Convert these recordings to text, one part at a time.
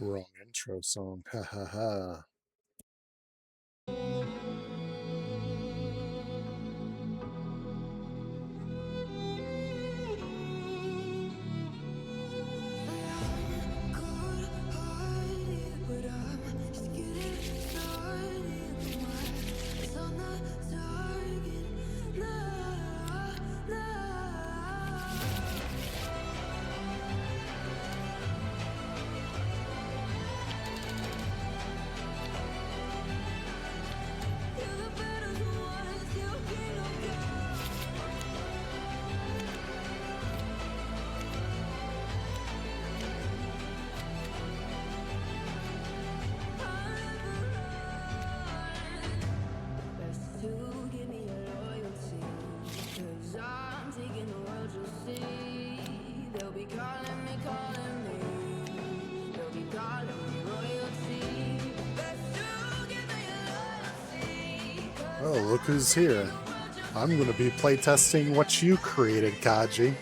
Wrong intro song. Ha ha ha. Oh, look who's here. I'm going to be playtesting what you created, Kaji.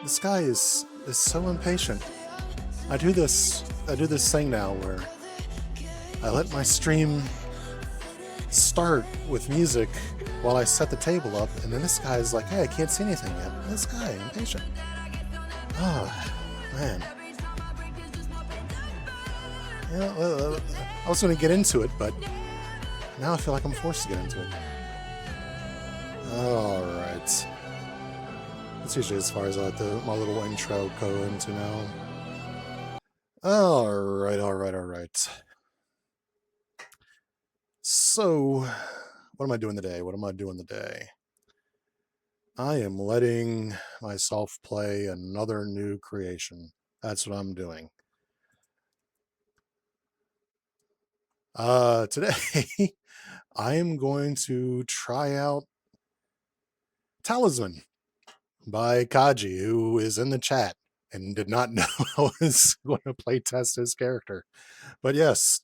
This guy is so impatient. I do this thing now where I let my stream start with music while I set the table up, and then this guy is like, hey, I can't see anything yet. This guy, impatient. Oh, man. Yeah, I was going to get into it, but now I feel like I'm forced to get into it. Alright. That's usually as far as I let my little intro go into now. Alright. So, what am I doing today? I am letting myself play another new creation. That's what I'm doing. Today, I am going to try out Talisman by Kaji, who is in the chat and did not know I was going to play test his character. But yes,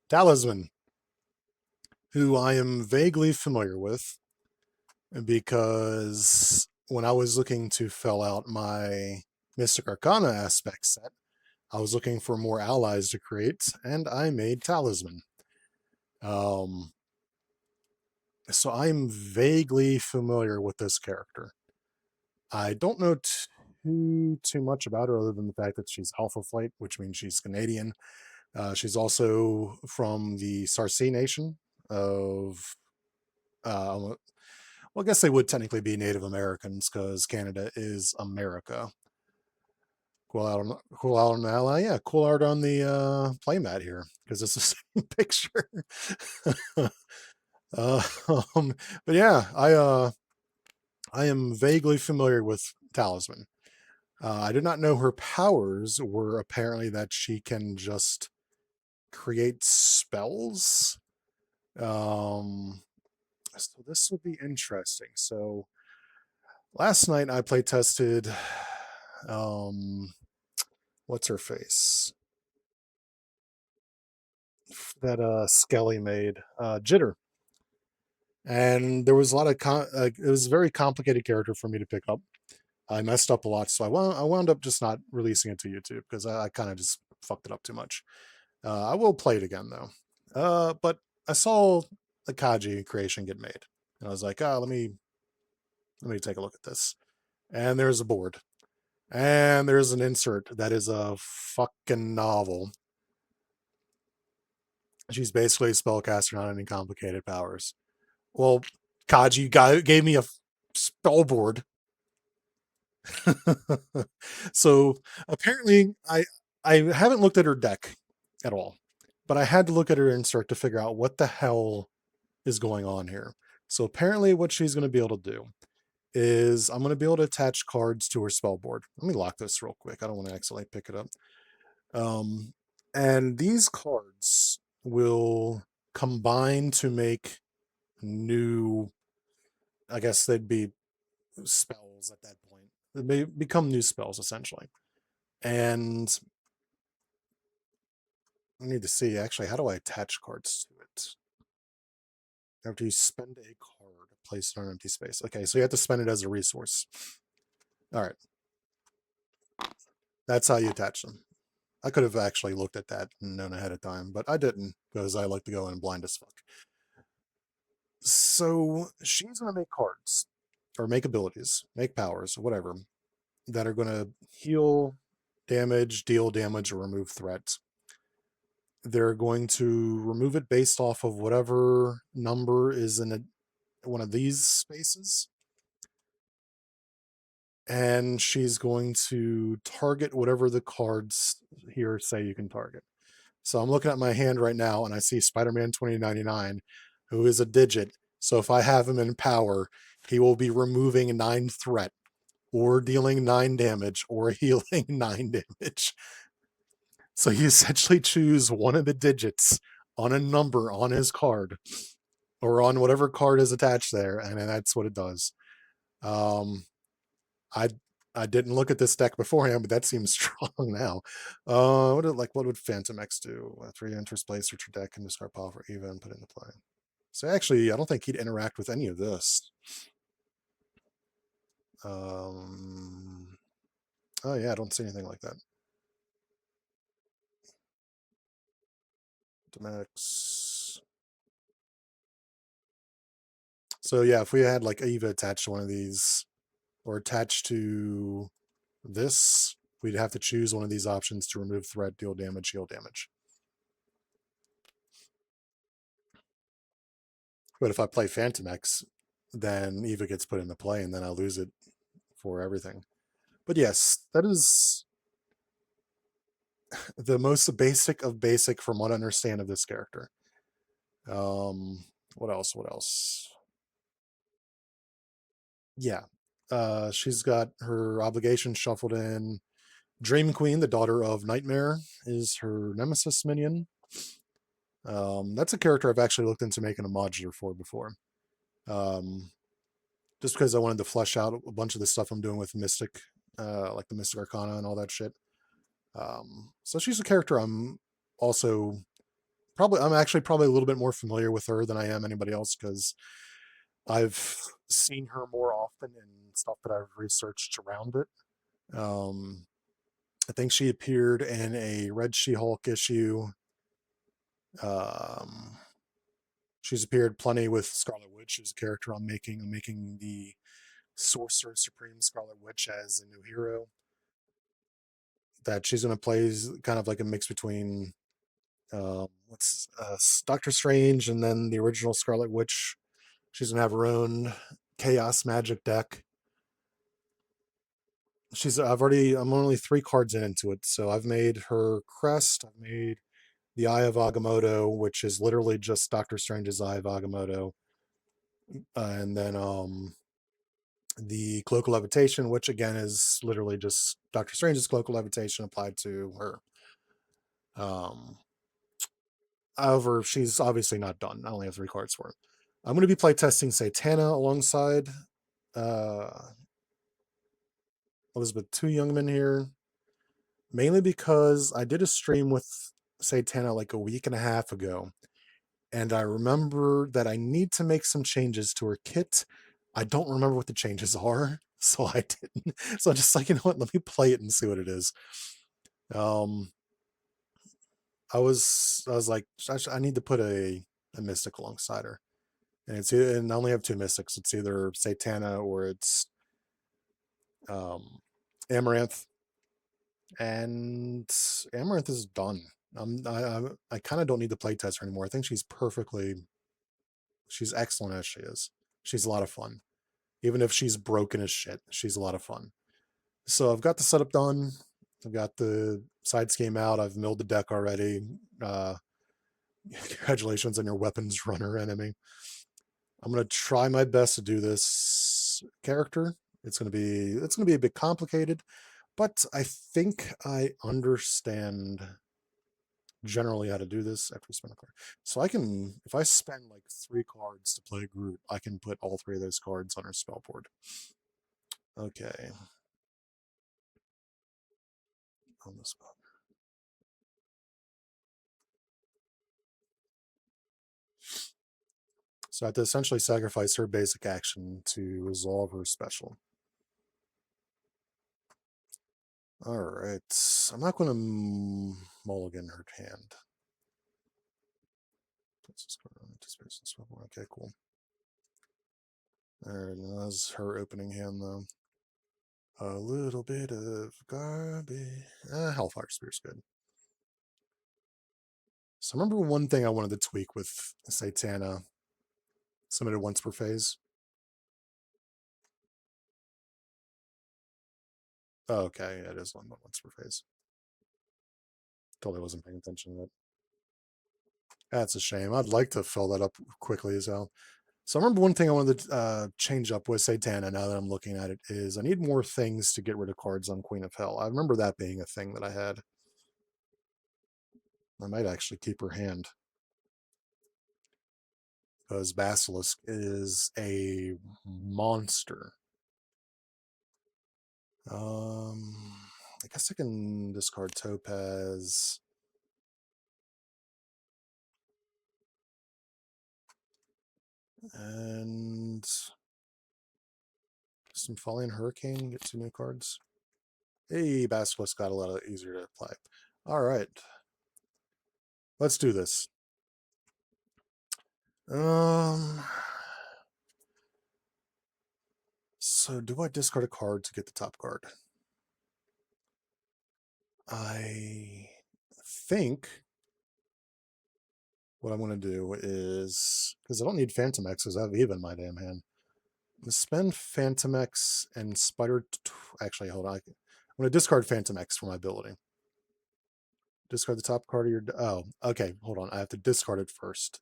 Talisman, who I am vaguely familiar with because when I was looking to fill out my Mystic Arcana aspect set, I was looking for more allies to create, and I made Talisman. So I'm vaguely familiar with this character. I don't know too much about her other than the fact that she's Alpha Flight, which means she's Canadian. She's also from the Sarsi Nation of, well, I guess they would technically be Native Americans because Canada is America. Cool art on the ally. Yeah, cool art on the playmat here because it's the same picture. But yeah, I am vaguely familiar with Talisman. I did not know her powers were apparently that she can just create spells. So this will be interesting. So last night I play tested what's her face? That Skelly made, Jitter. And there was a lot of it was a very complicated character for me to pick up. I messed up a lot, so I wound up just not releasing it to YouTube because I kind of just fucked it up too much. I will play it again though. But I saw the Kaji creation get made, and I was like, let me take a look at this. And there's a board, and there's an insert that is a fucking novel. She's basically a spellcaster, not any complicated powers. Well, Kaji gave me a spell board. So apparently I haven't looked at her deck at all, but I had to look at her insert to figure out what the hell is going on here. So apparently what she's going to be able to do is I'm going to be able to attach cards to her spell board. Let me lock this real quick. I don't want to accidentally pick it up. And these cards will combine to make new, I guess they'd be spells at that point. They become new spells essentially. And I need to see actually, how do I attach cards to it? After you spend a card, place it on an empty space. Okay, so you have to spend it as a resource. All right, that's how you attach them. I could have actually looked at that and known ahead of time, but I didn't because I like to go in blind as fuck. So she's going to make cards or make abilities, make powers, whatever, that are going to heal damage, deal damage, or remove threats. They're going to remove it based off of whatever number is in one of these spaces. And she's going to target whatever the cards here say you can target. So I'm looking at my hand right now and I see Spider-Man 2099, who is a digit. So if I have him in power, he will be removing 9 threat or dealing 9 damage or healing 9 damage. So you essentially choose one of the digits on a number on his card or on whatever card is attached there, and that's what it does. Um, I I didn't look at this deck beforehand, but that seems strong now. What would Phantom X do? 3 enters play, search your deck, and discard pile for Eva and put it into play. So actually, I don't think he'd interact with any of this. Oh yeah, I don't see anything like that. Max. So yeah, if we had like Eva attached to one of these, or attached to this, we'd have to choose one of these options to remove threat, deal damage, heal damage. But if I play Phantom X, then Eva gets put into play, and then I lose it for everything. But yes, that is the most basic of basic from what I understand of this character. What else? What else? Yeah. She's got her obligation shuffled in. Dream Queen, the daughter of Nightmare, is her nemesis minion. That's a character I've actually looked into making a modular for before. Just because I wanted to flesh out a bunch of the stuff I'm doing with Mystic, like the Mystic Arcana and all that shit. So she's a character I'm actually probably a little bit more familiar with her than I am anybody else because I've seen her more often in stuff that I've researched around it. I think she appeared in a Red She-Hulk issue. Um, she's appeared plenty with Scarlet Witch, who's a character I'm making. I'm making the Sorcerer Supreme Scarlet Witch as a new hero. That she's going to play kind of like a mix between what's Doctor Strange and then the original Scarlet Witch. She's going to have her own chaos magic deck. I'm only 3 cards into it, so I've made her crest. I've made the Eye of Agamotto, which is literally just Doctor Strange's Eye of Agamotto, and then the Cloak of Levitation, which again is literally just Doctor Strange's Cloak of Levitation applied to her. However, she's obviously not done. I only have 3 cards for her. I'm going to be playtesting Satana alongside uh, Elizabeth Two Youngman here, mainly because I did a stream with Satana like a week and a half ago, and I remember that I need to make some changes to her kit. I don't remember what the changes are, so I didn't. So I'm just like, you know what? Let me play it and see what it is. Um, I was like, I need to put a mystic alongside her, and I only have 2 mystics. It's either Satana or it's um, Amaranth, and Amaranth is done. I kind of don't need to play test her anymore. I think she's excellent as she is. She's a lot of fun. Even if she's broken as shit, she's a lot of fun. So I've got the setup done. I've got the side scheme out. I've milled the deck already. Congratulations on your weapons runner enemy. I'm gonna try my best to do this character. It's gonna be a bit complicated, but I think I understand generally how to do this after you spend a card. So I can, if I spend like 3 cards to play Groot, I can put all 3 of those cards on our spell board. Okay. On the spot. So I have to essentially sacrifice her basic action to resolve her special. Alright. I'm not going to mulligan her hand. Okay, cool. Alright, that's her opening hand, though. A little bit of garbage. Hellfire Spear's good. So remember one thing I wanted to tweak with Satana, submitted once per phase. Oh, okay, yeah, it is once per phase. Totally wasn't paying attention to that. That's a shame. I'd like to fill that up quickly as hell. So I remember one thing I wanted to change up with Satana, now that I'm looking at it, is I need more things to get rid of cards on Queen of Hell. I remember that being a thing that I had. I might actually keep her hand. Because Basilisk is a monster. I guess I can discard Topaz. And some Falling Hurricane, get 2 new cards. Hey, Basilisk got a lot easier to play. All right. Let's do this. So do I discard a card to get the top card? I think what I'm going to do is, because I don't need Phantom X's, I have Eva in my damn hand. I'm going to spend Phantom X and Spider. Actually, hold on. I'm going to discard Phantom X for my ability. Discard the top card of your. Oh, okay. Hold on. I have to discard it first.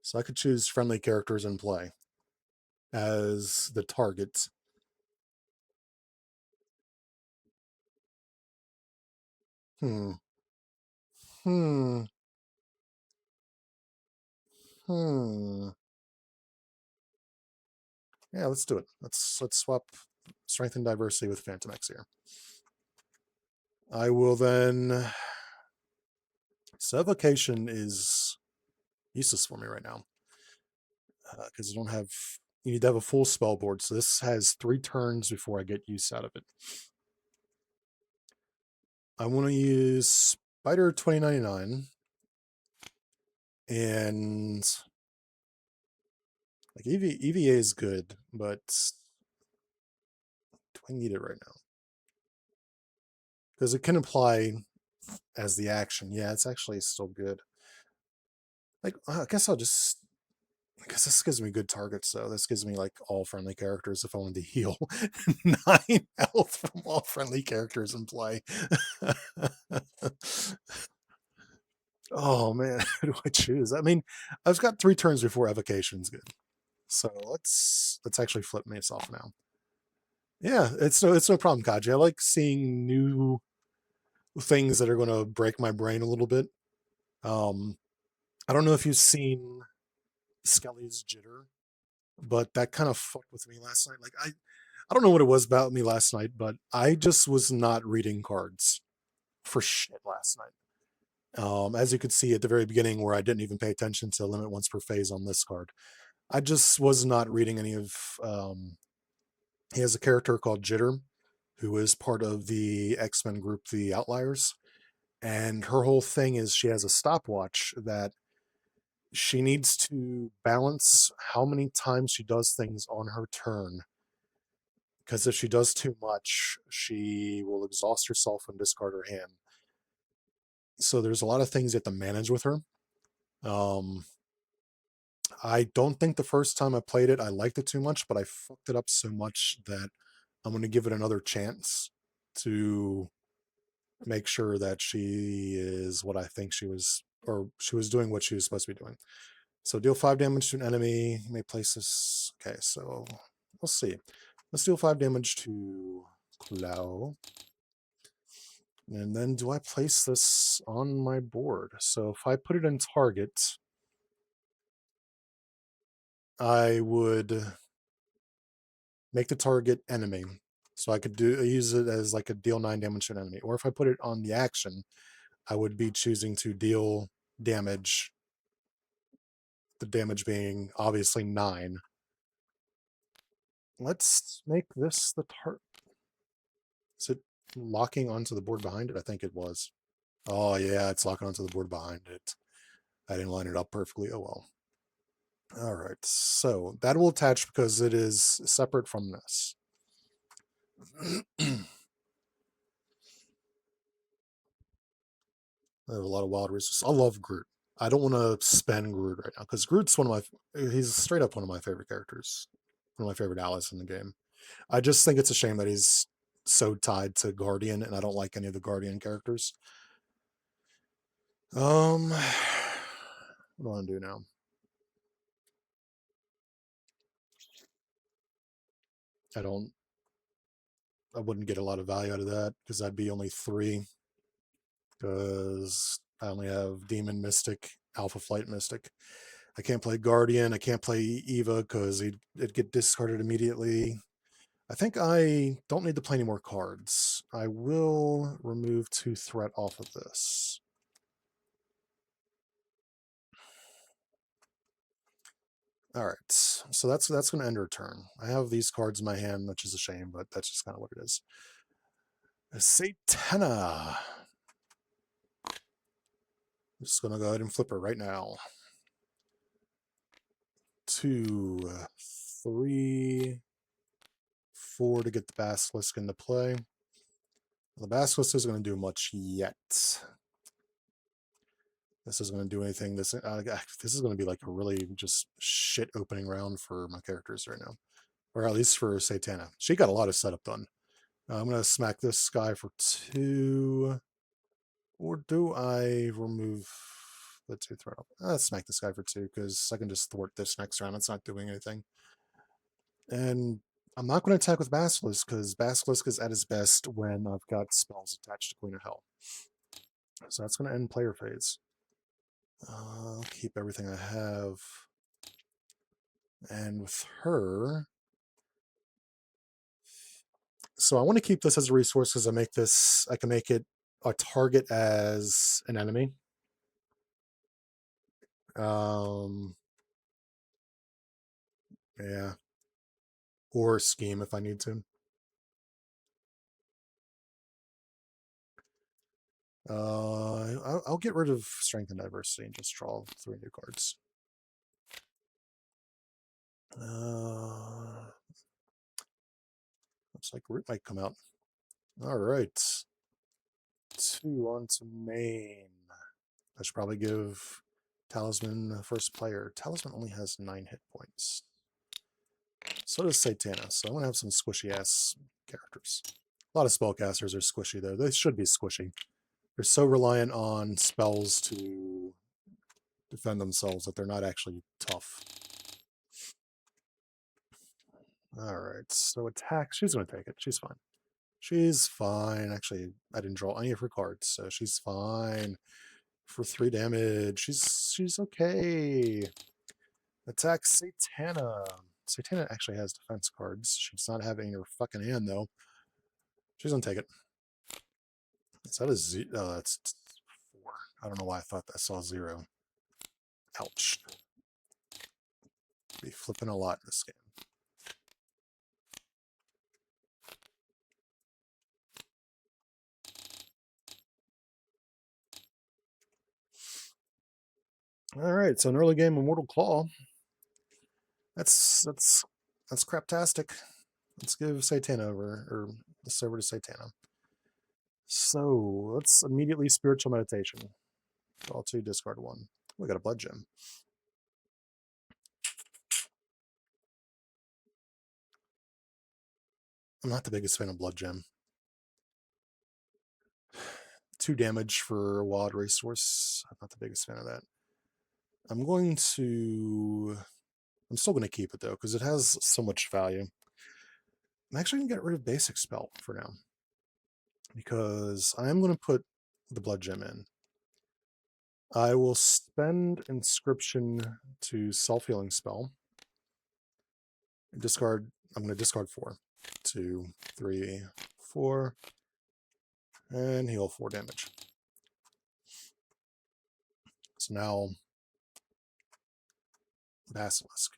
So I could choose friendly characters in play as the target. Hmm. Hmm. Hmm. Yeah, let's do it. Let's swap strength and diversity with Phantom X here. I will then. Suffocation is useless for me right now because I don't have. You need to have a full spell board, so this has 3 turns before I get use out of it. I want to use Spider 2099 and like EVA is good, but do I need it right now? Because it can apply as the action. Yeah, it's actually still good. Like, I guess I'll just. Because this gives me good targets, though. This gives me like all friendly characters if I wanted to heal 9 health from all friendly characters in play. Oh man, who do I choose? I mean, I've got 3 turns before evocation's good. So let's actually flip this off now. Yeah, it's no problem, Kaji. I like seeing new things that are going to break my brain a little bit. I don't know if you've seen Skelly's Jitter, but that kind of fucked with me last night. Like I don't know what it was about me last night, but I just was not reading cards for shit last night. As you could see at the very beginning, where I didn't even pay attention to limit once per phase on this card, I just was not reading any of. He has a character called Jitter, who is part of the X-Men group, the Outliers, and her whole thing is she has a stopwatch that she needs to balance how many times she does things on her turn. Because if she does too much, she will exhaust herself and discard her hand. So there's a lot of things you have to manage with her. I don't think the first time I played it, I liked it too much, but I fucked it up so much that I'm going to give it another chance to make sure that she is what I think she was, or she was doing what she was supposed to be doing. So deal 5 damage to an enemy. You may place this. Okay, so we'll see. Let's deal 5 damage to Clow. And then do I place this on my board? So if I put it in target, I would make the target enemy. So I could use it as like a deal 9 damage to an enemy. Or if I put it on the action, I would be choosing to deal damage. The damage being obviously 9. Let's make this the target. Is it locking onto the board behind it? I think it was. Oh yeah, it's locking onto the board behind it. I didn't line it up perfectly. Oh well. All right, so that will attach because it is separate from this. I have a lot of wild resources. I love Groot. I don't want to spend Groot right now because Groot's he's straight up one of my favorite characters. One of my favorite allies in the game. I just think it's a shame that he's so tied to Guardian, and I don't like any of the Guardian characters. What do I want to do now? I wouldn't get a lot of value out of that because that'd be only 3. Because I only have Demon Mystic, Alpha Flight Mystic. I can't play Guardian. I can't play Eva because it'd get discarded immediately. I think I don't need to play any more cards. I will remove 2 threat off of this. All right, so that's going to end our turn. I have these cards in my hand, which is a shame, but that's just kind of what it is. Satana. I'm just going to go ahead and flip her right now. 2, 3, 4 to get the Basilisk into play. The Basilisk isn't going to do much yet. This isn't going to do anything. This is going to be like a really just shit opening round for my characters right now. Or at least for Satana. She got a lot of setup done. I'm going to smack this guy for 2. Or do I remove the 2 threat? Let's smack this guy for 2 because I can just thwart this next round. It's not doing anything. And I'm not going to attack with Basilisk because Basilisk is at his best when I've got spells attached to Queen of Hell. So that's going to end player phase. I'll keep everything I have. And with her... So I want to keep this as a resource because I can make it a target as an enemy. Yeah. Or scheme if I need to. I'll get rid of Strength and Diversity and just draw 3 new cards. Looks like Root might come out. All right. 2 onto main. I should probably give Talisman first player. Talisman only has 9 hit points. So does Satana. So I'm going to have some squishy ass characters. A lot of spellcasters are squishy though. They should be squishy. They're so reliant on spells to defend themselves that they're not actually tough. Alright, so attack. She's going to take it. She's fine. She's fine. Actually, I didn't draw any of her cards, so she's fine. For 3 damage. She's okay. Attack Satana. Satana actually has defense cards. She does not have any in her fucking hand, though. She's going to take it. Is that a 0? That's 4. I don't know why I thought I saw 0. Ouch. Be flipping a lot in this game. All right, so an early game Immortal Claw. That's craptastic. Let's give Satana over, or let's over to Satana. So let's immediately Spiritual Meditation. Draw 2, discard 1. We got a Blood Gem. I'm not the biggest fan of Blood Gem. 2 damage for a wild resource. I'm not the biggest fan of that. I'm still going to keep it though, because it has so much value. I'm actually going to get rid of basic spell for now, because I am going to put the blood gem in. I will spend inscription to self-healing spell. Discard, I'm going to discard 4. 2, 3, 4, and heal 4 damage. So now, Basilisk.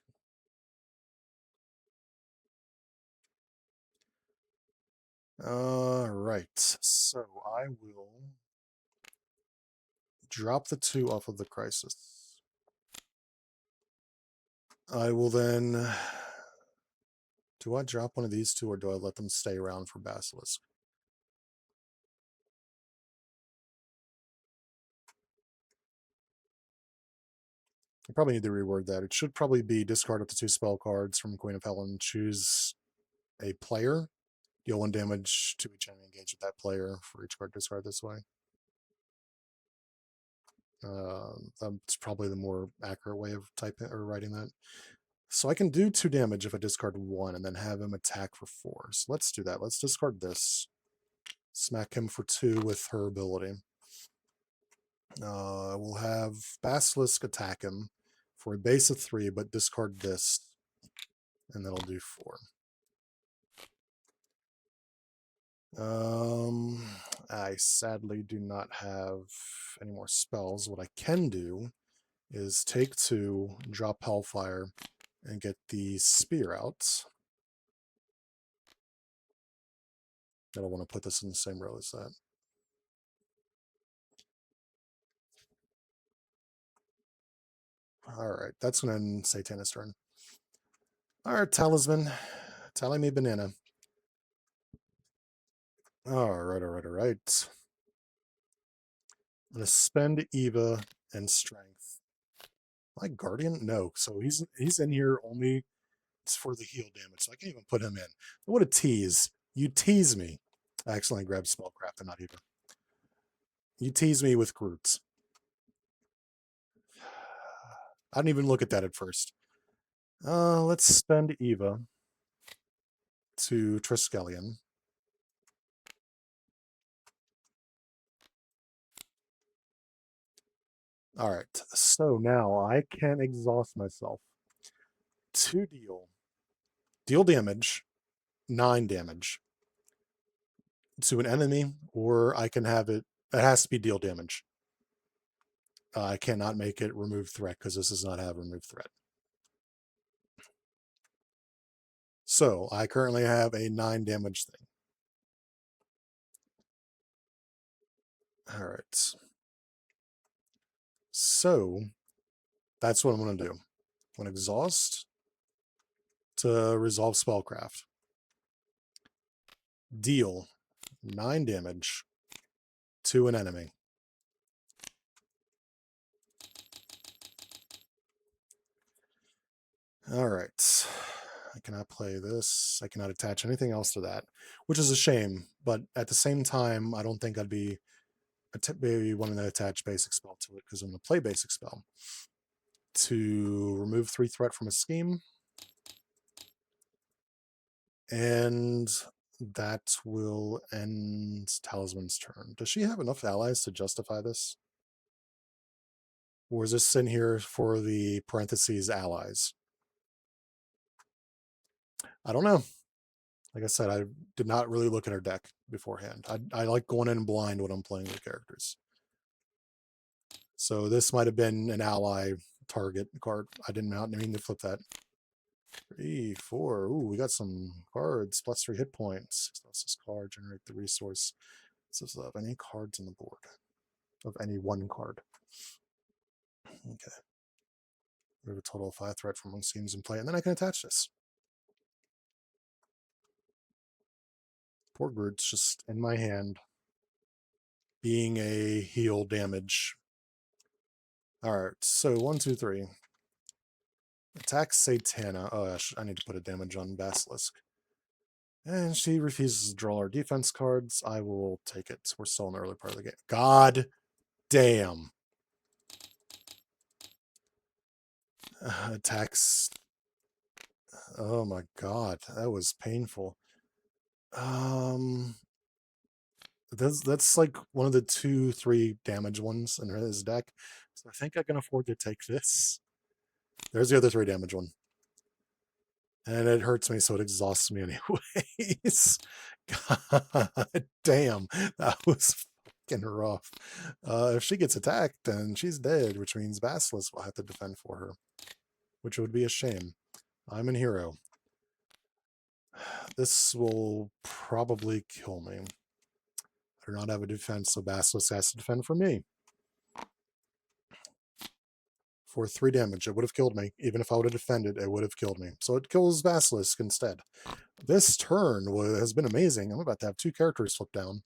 Alright, so I will drop the 2 off of the Crisis. I will then... Do I drop one of these 2, or do I let them stay around for Basilisk? I probably need to reword that. It should probably be discard up to 2 spell cards from Queen of Helen, choose a player, deal 1 damage to each enemy engaged with that player for each card discard this way. That's probably the more accurate way of typing or writing that. So I can do 2 damage if I discard 1 and then have him attack for 4. So let's do that. Let's discard this. Smack him for 2 with her ability. We'll have Basilisk attack him for a base of 3, but discard this, and that'll do 4. I sadly do not have any more spells. What I can do is take 2, drop Hellfire, and get the spear out. I don't want to put this in the same row as that. Alright, that's going to end Satana's turn. Alright, Talisman. Tally me banana. Alright. I'm going to spend Eva and Strength. My Guardian? No. So he's in here only for the heal damage, so I can't even put him in. What a tease. You tease me. I accidentally grabbed Spellcraft and not Eva. You tease me with Groots. I didn't even look at that at first. Let's spend Eva to Triskelion. Alright, so now I can exhaust myself to deal damage, 9 damage to an enemy, or I can have it has to be deal damage. I cannot make it remove threat because this does not have remove threat. So I currently have a 9 damage thing. Alright. So that's what I'm going to do. I'm going to exhaust to resolve Spellcraft. Deal 9 damage to an enemy. Alright. I cannot play this. I cannot attach anything else to that, which is a shame. But at the same time, I don't think I'd be wanting to attach basic spell to it because I'm going to play basic spell to remove 3 threat from a scheme. And that will end Talisman's turn. Does she have enough allies to justify this? Or is this in here for the parentheses allies? I don't know. Like I said, I did not really look at her deck beforehand. I like going in blind when I'm playing the characters. So this might have been an ally target card. I didn't mean to flip that. 3, 4. Ooh, we got some cards. Plus 3 hit points. This card, generate the resource. Does this have any cards on the board? Of any one card. Okay. We have a total of 5 threat from among schemes in play, and then I can attach this. Poor Groot's just in my hand, being a heal damage. Alright, so 1, 2, 3. Attack Satana. Oh, I need to put a damage on Basilisk. And she refuses to draw our defense cards. I will take it. We're still in the early part of the game. God damn. Attacks. Oh my god, that was painful. That's like one of the 2-3 damage ones in his deck. So I think I can afford to take this. There's the other 3 damage one. And it hurts me, so it exhausts me anyways. God damn, that was fucking rough. If she gets attacked, then she's dead, which means Basilisk will have to defend for her, which would be a shame. I'm an hero. This will probably kill me. I do not have a defense, so Basilisk has to defend for me. For 3 damage, it would have killed me. Even if I would have defended, it would have killed me. So it kills Basilisk instead. This turn has been amazing. I'm about to have 2 characters flip down.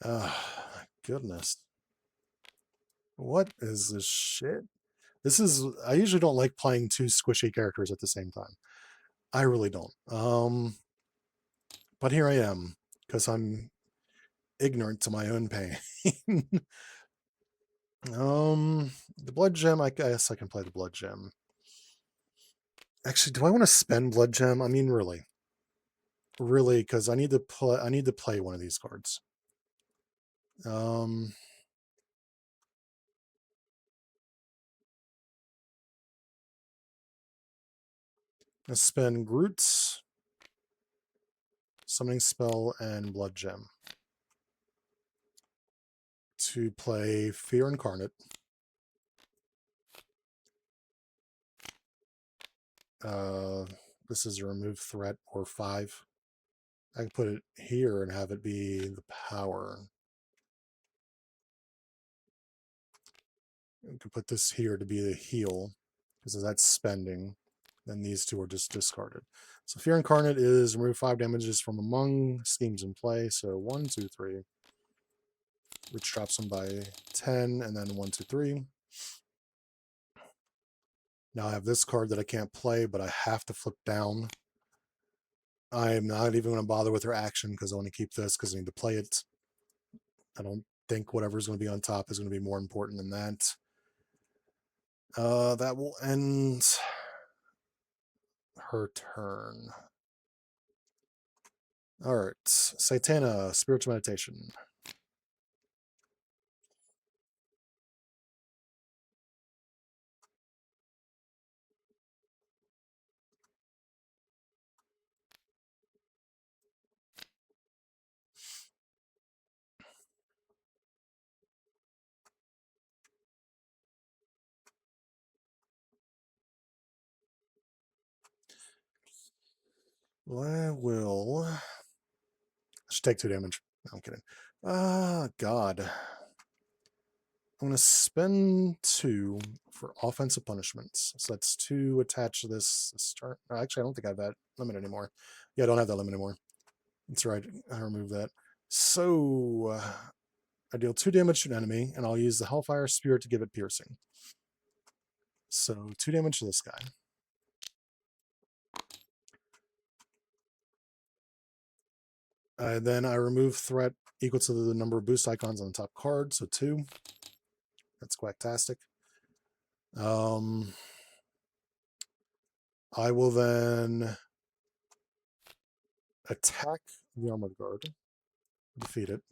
My goodness. What is this shit? I usually don't like playing 2 squishy characters at the same time. I really don't. But here I am, because I'm ignorant to my own pain. The blood gem, I guess I can play the blood gem. Actually, do I want to spend blood gem? I mean, really, because I need to play one of these cards. Let's spend Groot's summoning spell and blood gem to play Fear Incarnate. This is a remove threat or 5. I can put it here and have it be the power. I can put this here to be the heal, because that's spending. Then these 2 are just discarded. So Fear Incarnate is remove 5 damages from among schemes in play. So 1, 2, 3, which drops them by 10, and then 1, 2, 3. Now I have this card that I can't play, but I have to flip down. I'm not even going to bother with her action because I want to keep this because I need to play it. I don't think whatever's going to be on top is going to be more important than that. That will end her turn. All right, Satana, Spiritual Meditation. I will. I should take 2 damage. No, I'm kidding. God. I'm going to spend 2 for offensive punishments. So that's 2 attached to this start. Actually, I don't think I have that limit anymore. Yeah, I don't have that limit anymore. That's right. I remove that. So I deal 2 damage to an enemy, and I'll use the Hellfire Spirit to give it piercing. So 2 damage to this guy. Then I remove threat equal to the number of boost icons on the top card, so 2. That's quacktastic. I will then attack the armored guard, defeat it.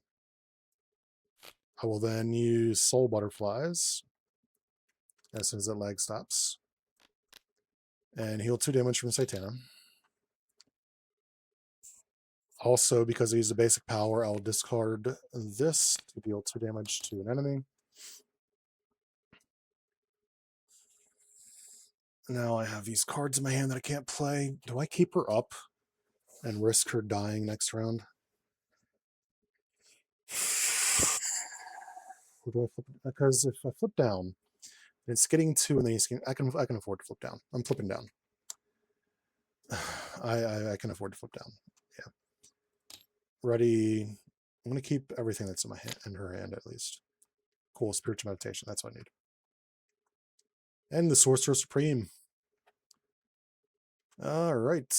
I will then use Soul Butterflies as soon as that lag stops, and heal 2 damage from Satana. Also, because I use the basic power, I'll discard this to deal 2 damage to an enemy. Now I have these cards in my hand that I can't play. Do I keep her up and risk her dying next round? Or do I flip? Because if I flip down, it's getting 2 and then I can afford to flip down. I'm flipping down. I can afford to flip down. Yeah. Ready. I'm gonna keep everything that's in my hand, in her hand at least. Cool. Spiritual Meditation. That's what I need. And the Sorcerer Supreme. All right,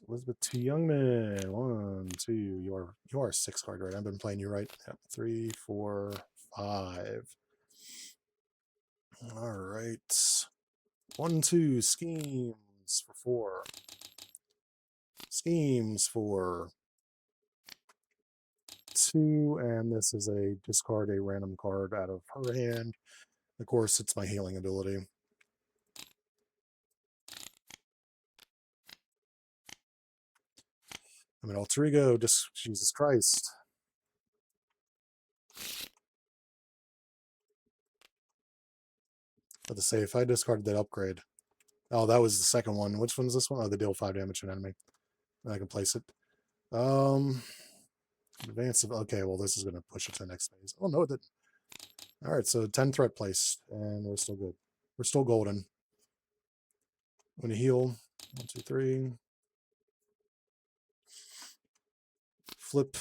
Elizabeth Two Youngman. 1, 2. You are a 6 card, right? I've been playing you right. Yep. 3, 4, 5. All right. 1, 2. Schemes for 4. Schemes for 2, and this is a discard a random card out of her hand. Of course, it's my healing ability. I'm an alter ego, just Jesus Christ. But to say, if I discarded that upgrade, oh, that was the second one. Which one's this one? Oh, they deal 5 damage to an enemy. I can place it. Advance of, okay, well, this is going to push it to the next phase. Oh, no, it didn't. All right, so 10 threat placed, and we're still good. We're still golden. I'm going to heal. 1, 2, 3. Flip.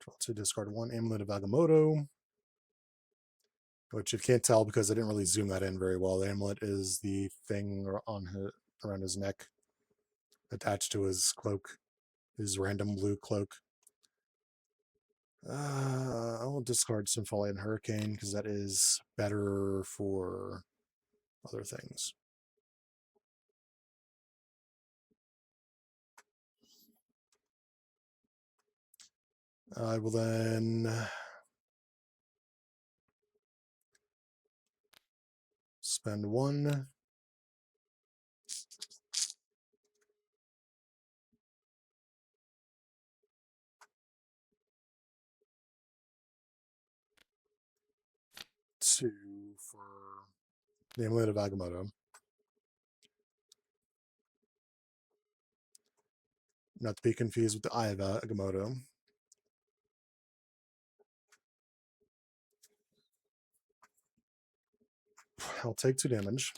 Draw 2, discard 1. Amulet of Agamotto. Which you can't tell because I didn't really zoom that in very well. The amulet is the thing on his, around his neck, attached to his cloak, his random blue cloak. I will discard Sympholy and Hurricane because that is better for other things. I will then spend 1. Two for the Amulet of Agamotto. Not to be confused with the Eye of Agamotto. I'll take 2 damage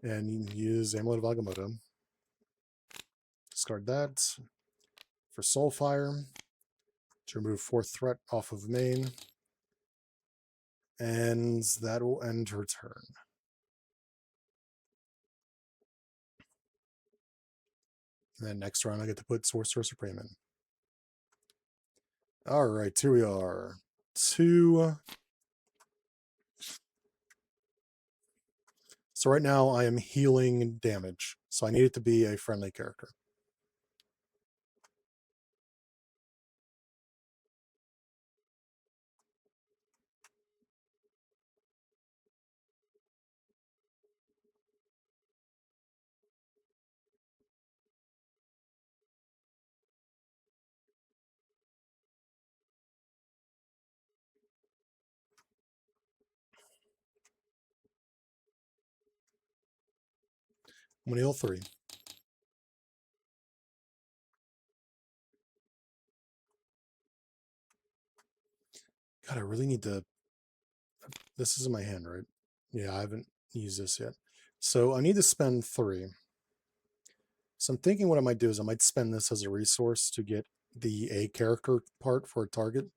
and use Amulet of Agamotto. Discard that for Soulfire to remove 4th threat off of main. And that will end her turn. And then next round I get to put Sorcerer Supreme in. Alright, here we are. 2. So right now I am healing damage. So I need it to be a friendly character. I'm going to heal 3. God, I really need to... This is in my hand, right? Yeah, I haven't used this yet. So I need to spend 3. So I'm thinking what I might do is I might spend this as a resource to get the A character part for a target.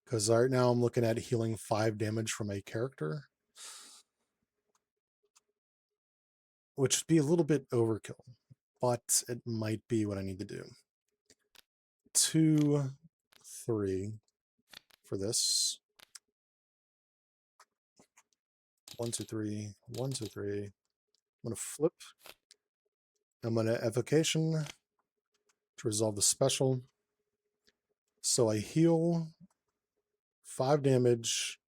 Because right now I'm looking at healing 5 damage from a character, which would be a little bit overkill, but it might be what I need to do. 2, 3 for this. 1, 2, 3, 1, 2, 3. I'm going to flip. I'm going to Evocation to resolve the special. So I heal 5 damage.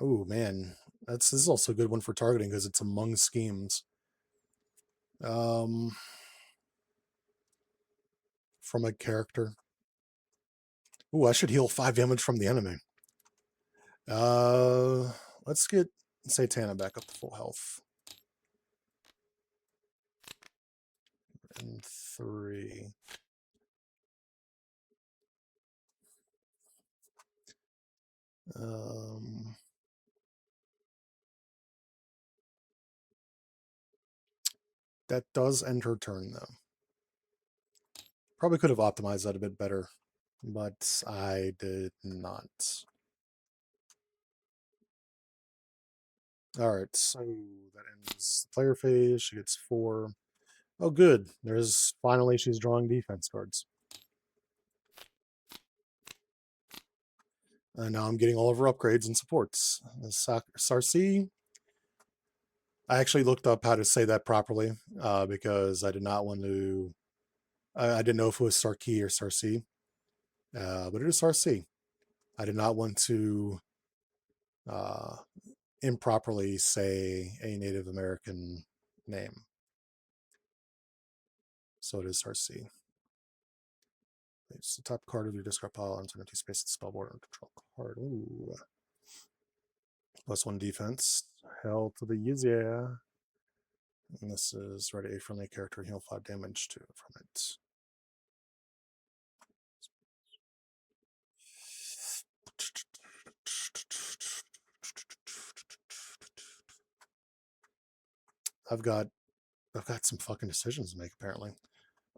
Oh man, this is also a good one for targeting because it's among schemes. From a character. Ooh, I should heal 5 damage from the enemy. Let's get Satana back up to full health. And 3. That does end her turn, though. Probably could have optimized that a bit better, but I did not. Alright, so that ends the player phase. She gets 4. Oh, good. Finally, she's drawing defense cards. And now I'm getting all of her upgrades and supports. Sarcy, I actually looked up how to say that properly because I did not want to. I didn't know if it was Sarkey or Sarcy, but it is Sarcy. I did not want to uh, improperly say a Native American name, so it is Sarcy. It's the top card of your discard pile. Enter empty space at the spell board and control card. Ooh. +1 defense. Hell to the yeah. And this is ready a friendly character, heal 5 damage to from it. I've got some fucking decisions to make apparently.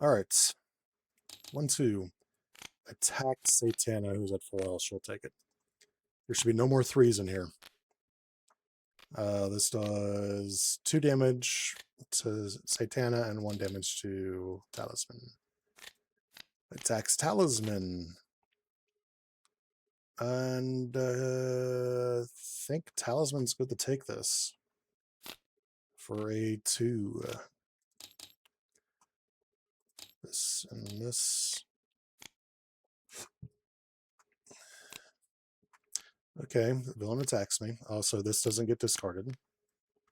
Alright. 1-2. Attack Satana, who's at 4L. She'll take it. There should be no more 3s in here. This does 2 damage to Satana and 1 damage to Talisman. Attacks Talisman. And I think Talisman's good to take this for a 2. This and this. Okay, the villain attacks me. Also, this doesn't get discarded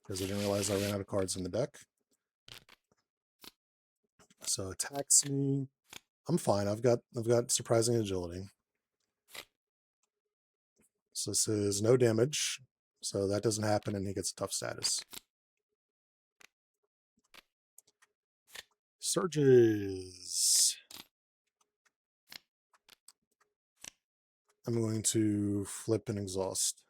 because I didn't realize I ran out of cards in the deck. So attacks me. I'm fine. I've got surprising agility. So this is no damage. So that doesn't happen, and he gets a tough status. Surges. I'm going to flip and exhaust.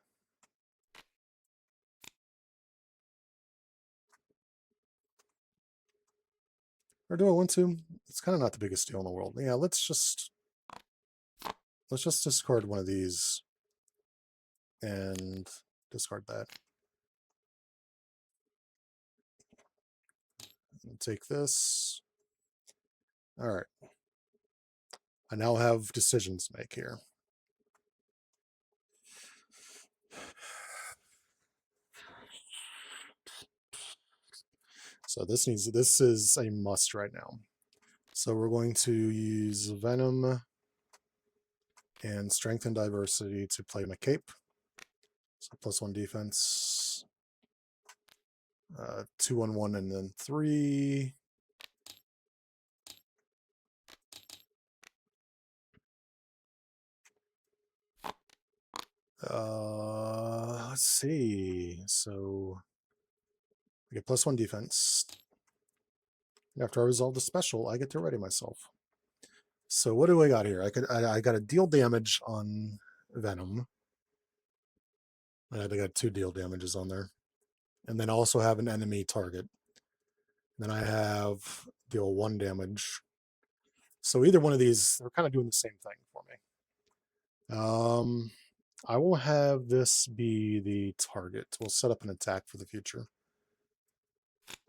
Or do I want to? It's kind of not the biggest deal in the world. Yeah, let's just discard one of these and discard that. And take this. All right. I now have decisions to make here. So this is a must right now. So we're going to use Venom and Strength and Diversity to play my cape. So +1 defense. 2 on 1 and then 3. Let's see. So I get +1 defense. After I resolve the special, I get to ready myself. So what do I got here? I got to deal damage on Venom. I got 2 deal damages on there. And then also have an enemy target. Then I have deal 1 damage. So either one of these, they're kind of doing the same thing for me. I will have this be the target. We'll set up an attack for the future.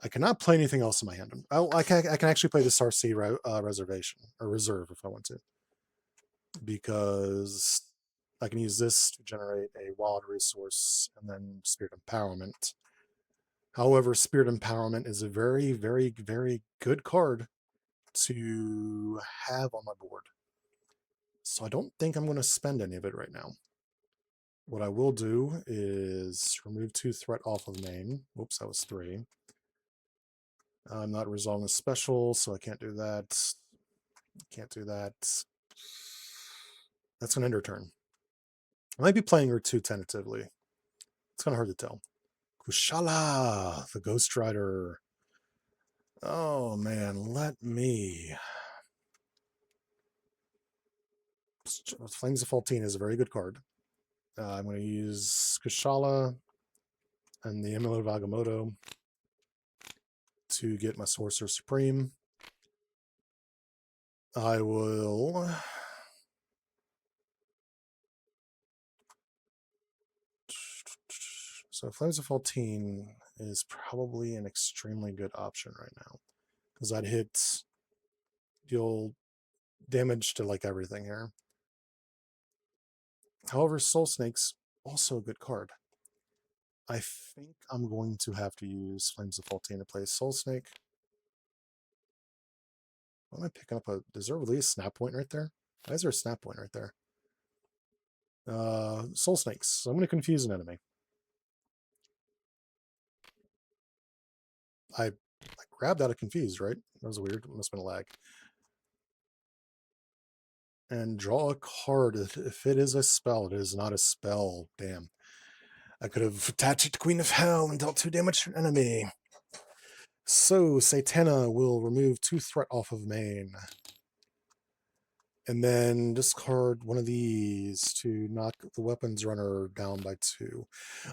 I cannot play anything else in my hand. I can actually play the RC reservation or reserve if I want to, because I can use this to generate a wild resource and then Spirit Empowerment. However, Spirit Empowerment is a very, very, very good card to have on my board. So I don't think I'm going to spend any of it right now. What I will do is remove 2 threat off of main. Whoops, that was 3. I'm not resolving the special, so I can't do that. Can't do that. That's an ender turn. I might be playing her too tentatively. It's kind of hard to tell. Kushala, the Ghost Rider. Oh man, let me. Flames of Faltine is a very good card. I'm going to use Kushala and the Amulet of Agamotto to get my Sorcerer Supreme. I will. So Flames of Faltine is probably an extremely good option right now, because I'd hit deal damage to like everything here. However, Soul Snake's also a good card. I think I'm going to have to use Flames of Faultine to play Soul Snake. Why am I picking up a... Is there really a snap point right there? Why is there a snap point right there? Soul Snakes. So I'm going to confuse an enemy. I grabbed out of confused, right? That was weird. It must have been a lag. And draw a card. If it is a spell, it is not a spell. Damn. I could have attached it to Queen of Hell and dealt 2 damage to an enemy. So, Satana will remove 2 threat off of main. And then discard one of these to knock the weapons runner down by 2.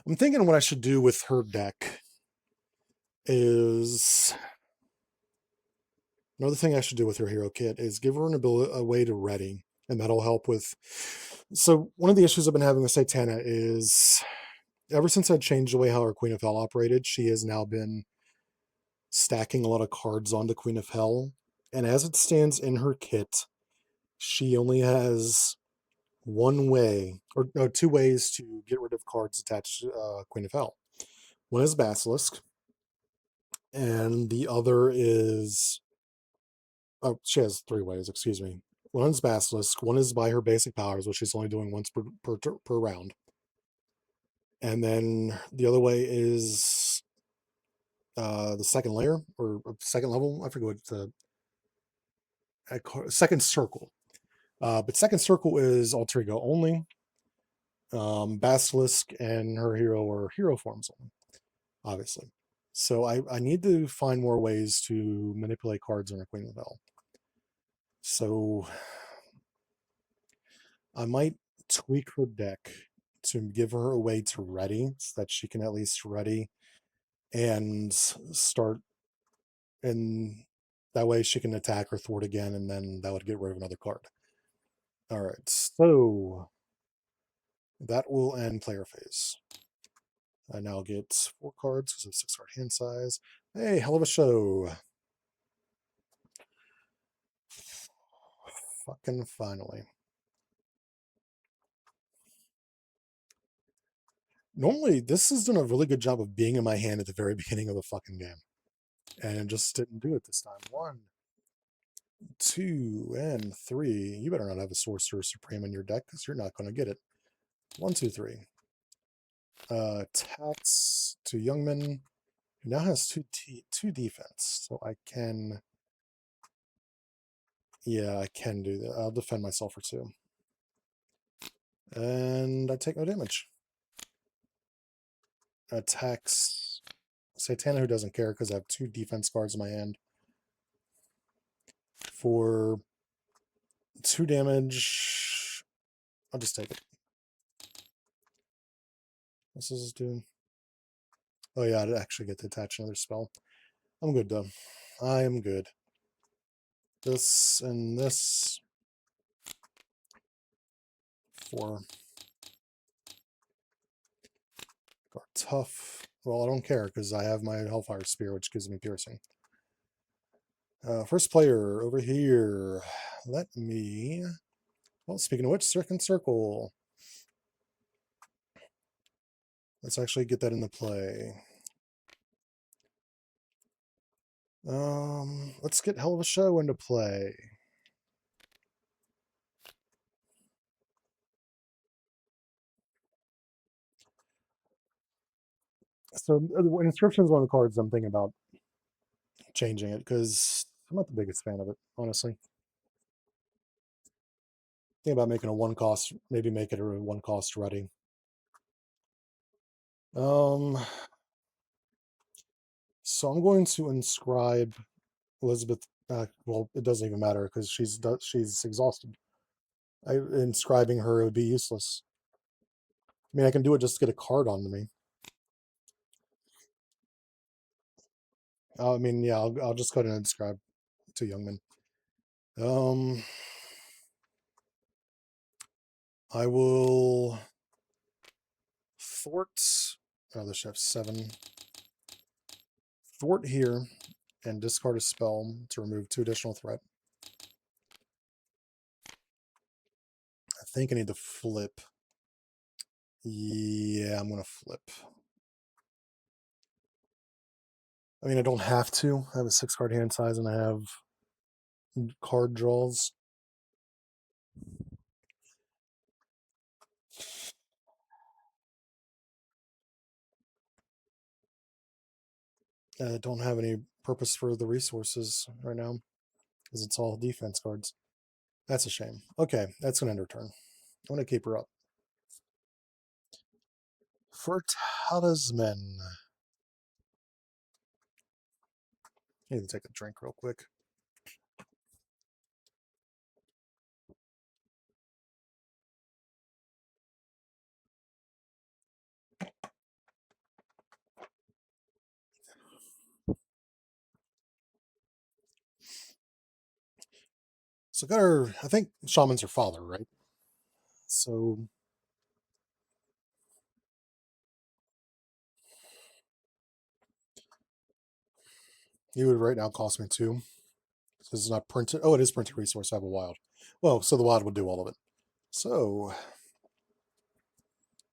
I'm thinking what I should do with her deck is... Another thing I should do with her hero kit is give her a way to ready. And that'll help with... So, one of the issues I've been having with Satana is... Ever since I changed the way how her Queen of Hell operated, she has now been stacking a lot of cards onto Queen of Hell. And as it stands in her kit, she only has one way, or no, 2 ways to get rid of cards attached to Queen of Hell. One is Basilisk, and the other is... Oh, she has 3 ways, excuse me. One is Basilisk, one is by her basic powers, which she's only doing once per round. And then the other way is the second layer, or second level, I forget what the... second circle. But second circle is alter ego only. Basilisk and her hero are hero forms only, obviously. So I need to find more ways to manipulate cards on a Queen of Hell. So I might tweak her deck to give her a way to ready, so that she can at least ready and start, and that way she can attack or thwart again, and then that would get rid of another card. All right, so that will end player phase. I now get 4 cards because of 6 card hand size. Hey, hell of a show. Fucking finally. Normally, this has done a really good job of being in my hand at the very beginning of the fucking game. And it just didn't do it this time. 1, 2, and 3. You better not have a Sorcerer Supreme in your deck, because you're not going to get it. 1, 2, 3. Tax to Youngman, who now has 2 defense. So I can... Yeah, I can do that. I'll defend myself for 2. And I take no damage. Attacks Satana, who doesn't care because I have 2 defense cards in my hand. For 2 damage, I'll just take it. What's this doing? Oh yeah, I'd actually get to attach another spell. I'm good though. I am good. This and this. 4. Are tough. Well, I don't care because I have my Hellfire Spear, which gives me piercing. First player over here. Let me... Well, speaking of which, second circle. Let's actually get that into play. Let's get Hell of a Show into play. So inscription is one of the cards I'm thinking about changing it because I'm not the biggest fan of it, honestly. Think about making a 1 cost, maybe make it a 1 cost ready. So I'm going to inscribe Elizabeth. Well, it doesn't even matter because she's exhausted. Inscribing her would be useless. I mean, I can do it just to get a card onto me. I mean, yeah, I'll just go ahead and inscribe to Youngman. I will thwart. Oh, the chef's 7. Thwart here and discard a spell to remove 2 additional threat. I think I need to flip. Yeah, I'm going to flip. I mean, I don't have to. I have a 6-card hand size and I have card draws. I don't have any purpose for the resources right now because it's all defense cards. That's a shame. Okay, that's going to end her turn. I'm going to keep her up. For Talisman. I need to take a drink real quick. So got her, I think Shaman's her father, right? So he would right now cost me 2. This is not printed. Oh, it is printed resource. I have a wild. Well, so the wild would do all of it. So,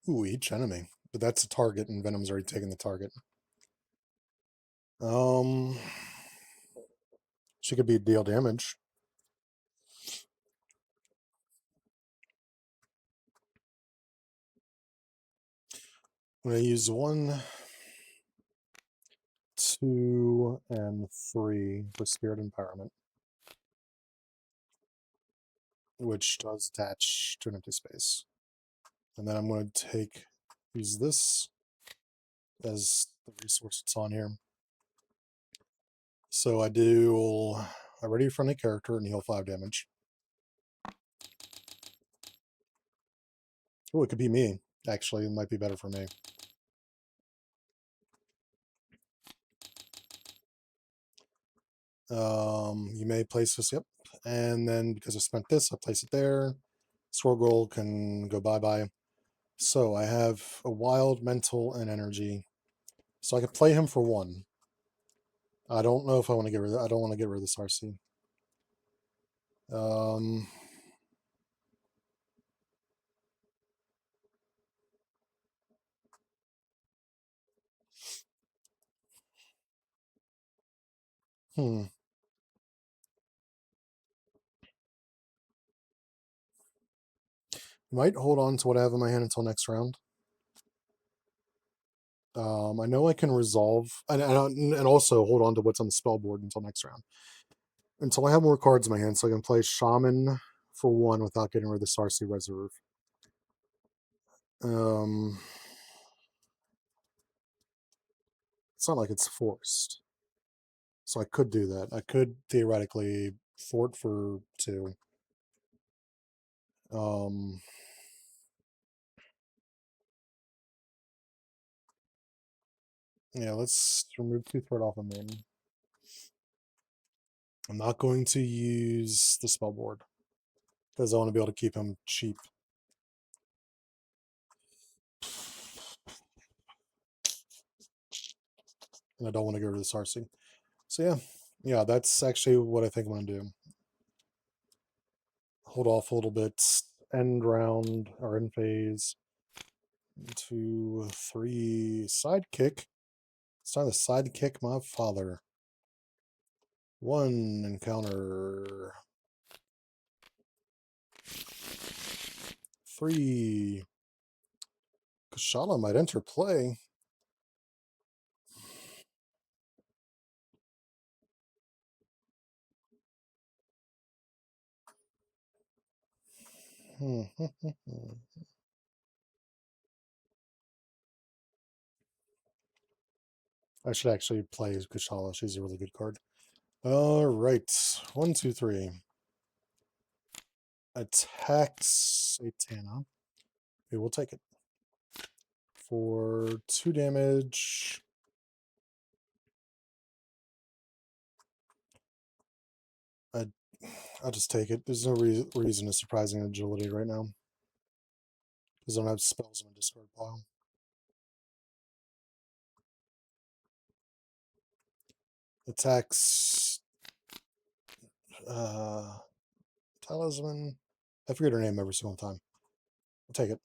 ooh, each enemy. But that's a target, and Venom's already taken the target. She could be deal damage. I'm going to use 1, 2, and 3 for Spirit Empowerment, which does attach to an empty space. And then I'm going to use this as the resource that's on here. So I do a ready friendly character and heal 5 damage. Oh, it could be me. Actually, it might be better for me. You may place this, yep. And then because I spent this, I place it there. Swirl can go bye-bye. So I have a wild, mental, and energy. So I could play him for 1. I don't know if I want to get rid of I don't want to get rid of this RC. Um, hmm. Might hold on to what I have in my hand until next round. I know I can resolve and also hold on to what's on the spell board until next round. Until I have more cards in my hand, so I can play Shaman for 1 without getting rid of the Sarsi Reserve. It's not like it's forced. So I could do that. I could theoretically thwart for 2. Um, yeah, let's remove 2 threat off of main. I'm not going to use the spell board because I want to be able to keep him cheap. And I don't want to go to the Sarsi. So yeah, that's actually what I think I'm going to do. Hold off a little bit, end round or end phase. 1, 2, 3, sidekick. It's time to sidekick my father. 1 encounter. 3. Kashala might enter play. I should actually play Kashala. She's a really good card. All right. 1, 2, 3. Attacks Satana. We will take it. For 2 damage. I'll just take it. There's no reason to surprising agility right now. Because I don't have spells in my discard pile. Attacks Talisman. I forget her name every single time. I'll take it.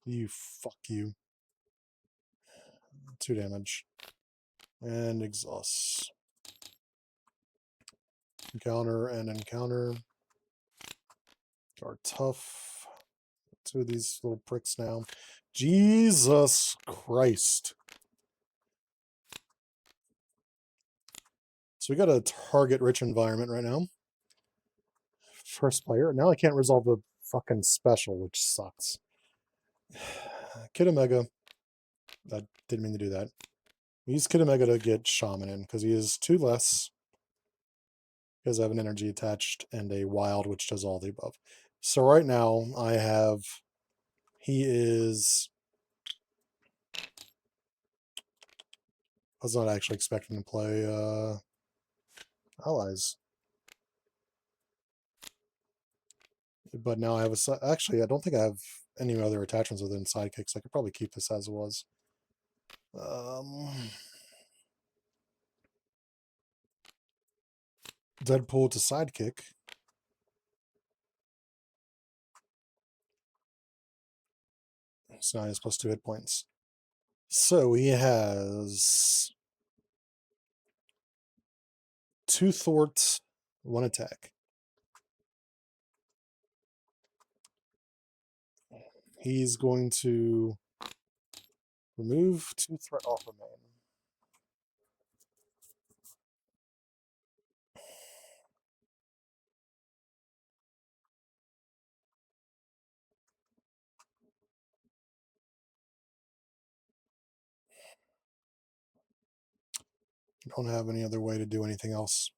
You fuck you. 2 damage. And exhaust. Encounter and encounter. Are tough. 2 of these little pricks now. Jesus Christ. So we got a target-rich environment right now. First player. Now I can't resolve the fucking special, which sucks. Kid Omega. I didn't mean to do that. Use Kid Omega to get Shaman in, because he is 2 less. Because I have an energy attached and a wild, which does all the above. So right now I have... He is... I was not actually expecting to play allies. But now I have a... Actually, I don't think I have any other attachments within sidekicks. I could probably keep this as it was. Deadpool to sidekick. So now he has +2 hit points. So he has 2 thwart, 1 attack. He's going to remove 2 threat off of main. Don't have any other way to do anything else.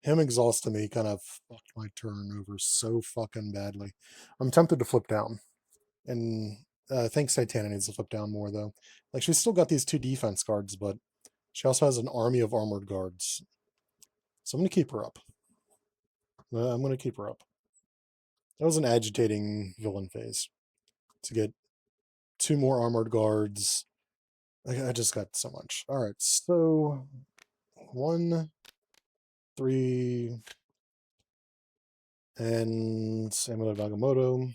Him exhausting me kind of fucked my turn over so fucking badly. I'm tempted to flip down. And I think Satana needs to flip down more, though. Like, she's still got these 2 defense guards, but she also has an army of armored guards. So I'm going to keep her up. I'm going to keep her up. That was an agitating villain phase. To get 2 more armored guards. I just got so much. Alright, so 1, 3, and Samuel Nagamoto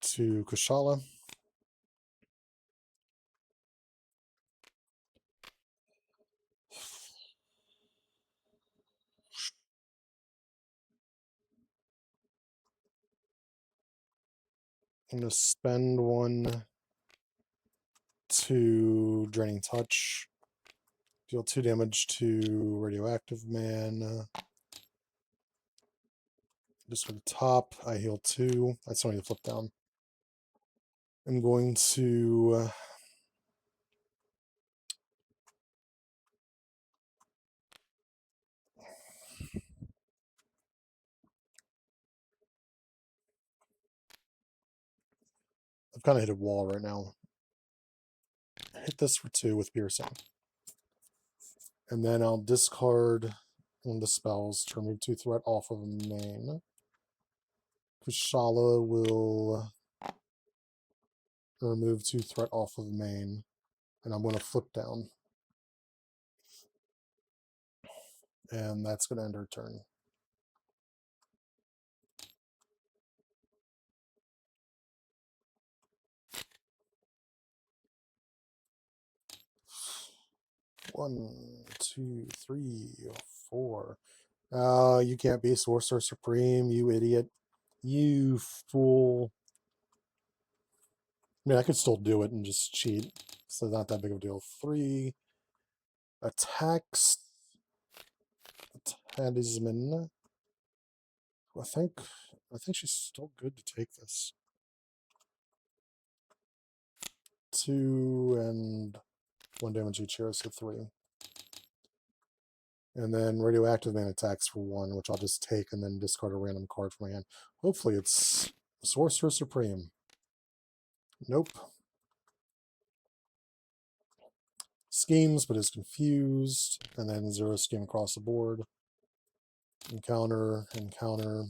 to Kushala. I'm going to spend 1 to Draining Touch. Deal 2 damage to Radioactive Man. Just for the top, I heal 2. I still need to flip down. I'm going to... I've kind of hit a wall right now. Hit this for 2 with Piercing. And then I'll discard one of the spells to remove 2 threat off of main. Kushala will remove 2 threat off of main. And I'm going to flip down. And that's going to end her turn. One, 2, 3, 4. You can't be Sorcerer Supreme, you idiot. You fool. I mean, I could still do it and just cheat. So not that big of a deal. 3 attacks. Talisman. I think she's still good to take this. 2 and 1 damage each here, so 3. And then Radioactive Man attacks for 1, which I'll just take and then discard a random card from my hand. Hopefully it's Sorcerer Supreme. Nope. Schemes, but is confused. And then 0 scheme across the board. Encounter, encounter.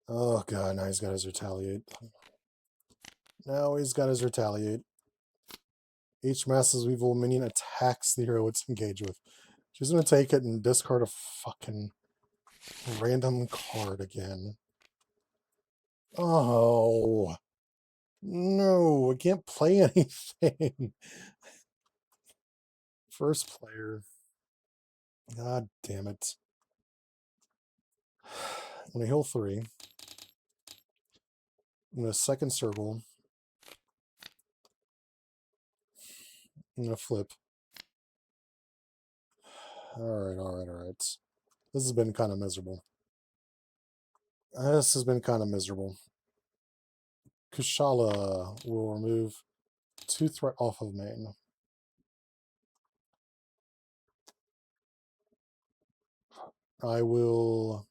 Oh god, now he's got his retaliate. Now he's got his retaliate. Each Master's Evil minion attacks the hero it's engaged with. She's going to take it and discard a fucking random card again. Oh. No, I can't play anything. First player. God damn it. I'm going to heal 3. I'm going to second circle. I'm going to flip. Alright. This has been kind of miserable. Kushala will remove 2 threat off of main. I will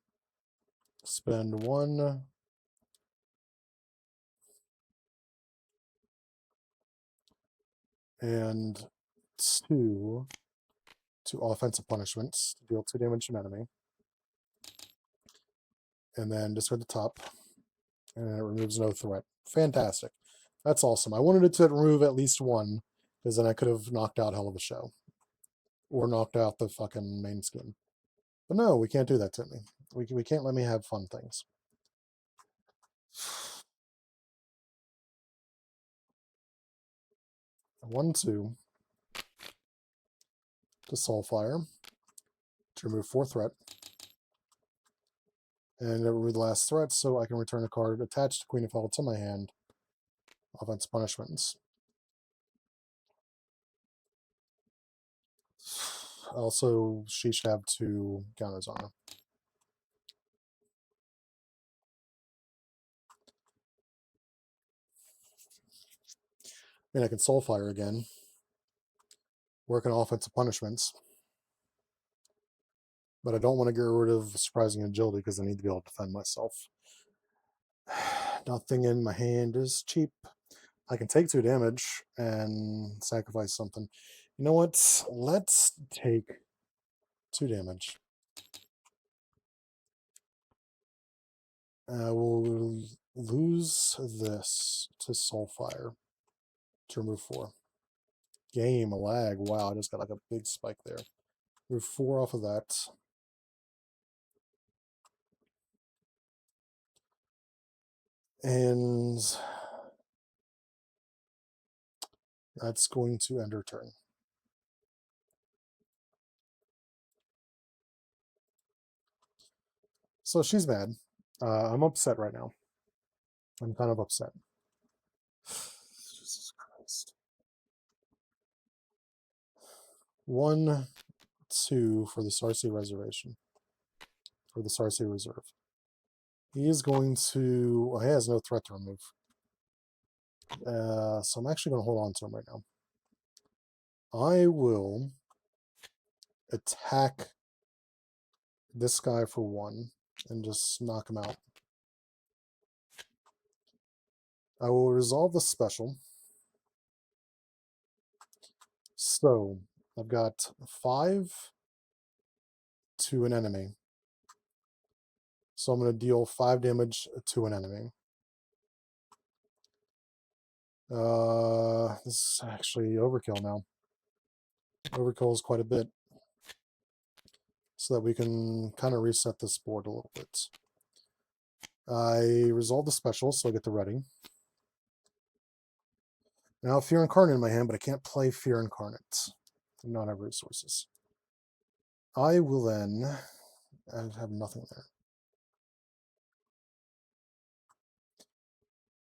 spend 1 and 2 to offensive punishments to deal 2 damage to an enemy. And then discard the top. And it removes no threat. Fantastic. That's awesome. I wanted it to remove at least 1, because then I could have knocked out Hell of a Show. Or knocked out the fucking main skin. But no, we can't do that to me. We can't let me have fun things. 1/2 to Soulfire to remove 4 threat. And it remove the last threat, so I can return a card attached to Queen of Hell to my hand. Offense punishments. Also, she should have 2 counters on her. I mean, I can Soulfire again. Work on offensive punishments. But I don't want to get rid of surprising agility because I need to be able to defend myself. Nothing in my hand is cheap. I can take 2 damage and sacrifice something. You know what? Let's take 2 damage. We'll lose this to Soulfire to remove 4. Game, a lag. Wow, I just got like a big spike there. Remove 4 off of that. And that's going to end her turn. So she's mad. I'm upset right now. I'm kind of upset. Jesus Christ. 1, 2 for the Sarsi Reservation. For the Sarsi Reserve. He is going to... Well, he has no threat to remove. So I'm actually going to hold on to him right now. I will attack this guy for 1 and just knock him out. I will resolve the special. So I've got 5 to an enemy. So I'm going to deal 5 damage to an enemy. This is actually overkill now. Overkill is quite a bit. So that we can kind of reset this board a little bit. I resolve the special, so I get the ready. Now Fear Incarnate in my hand, but I can't play Fear Incarnate. I do not have resources. I will then... I have nothing there.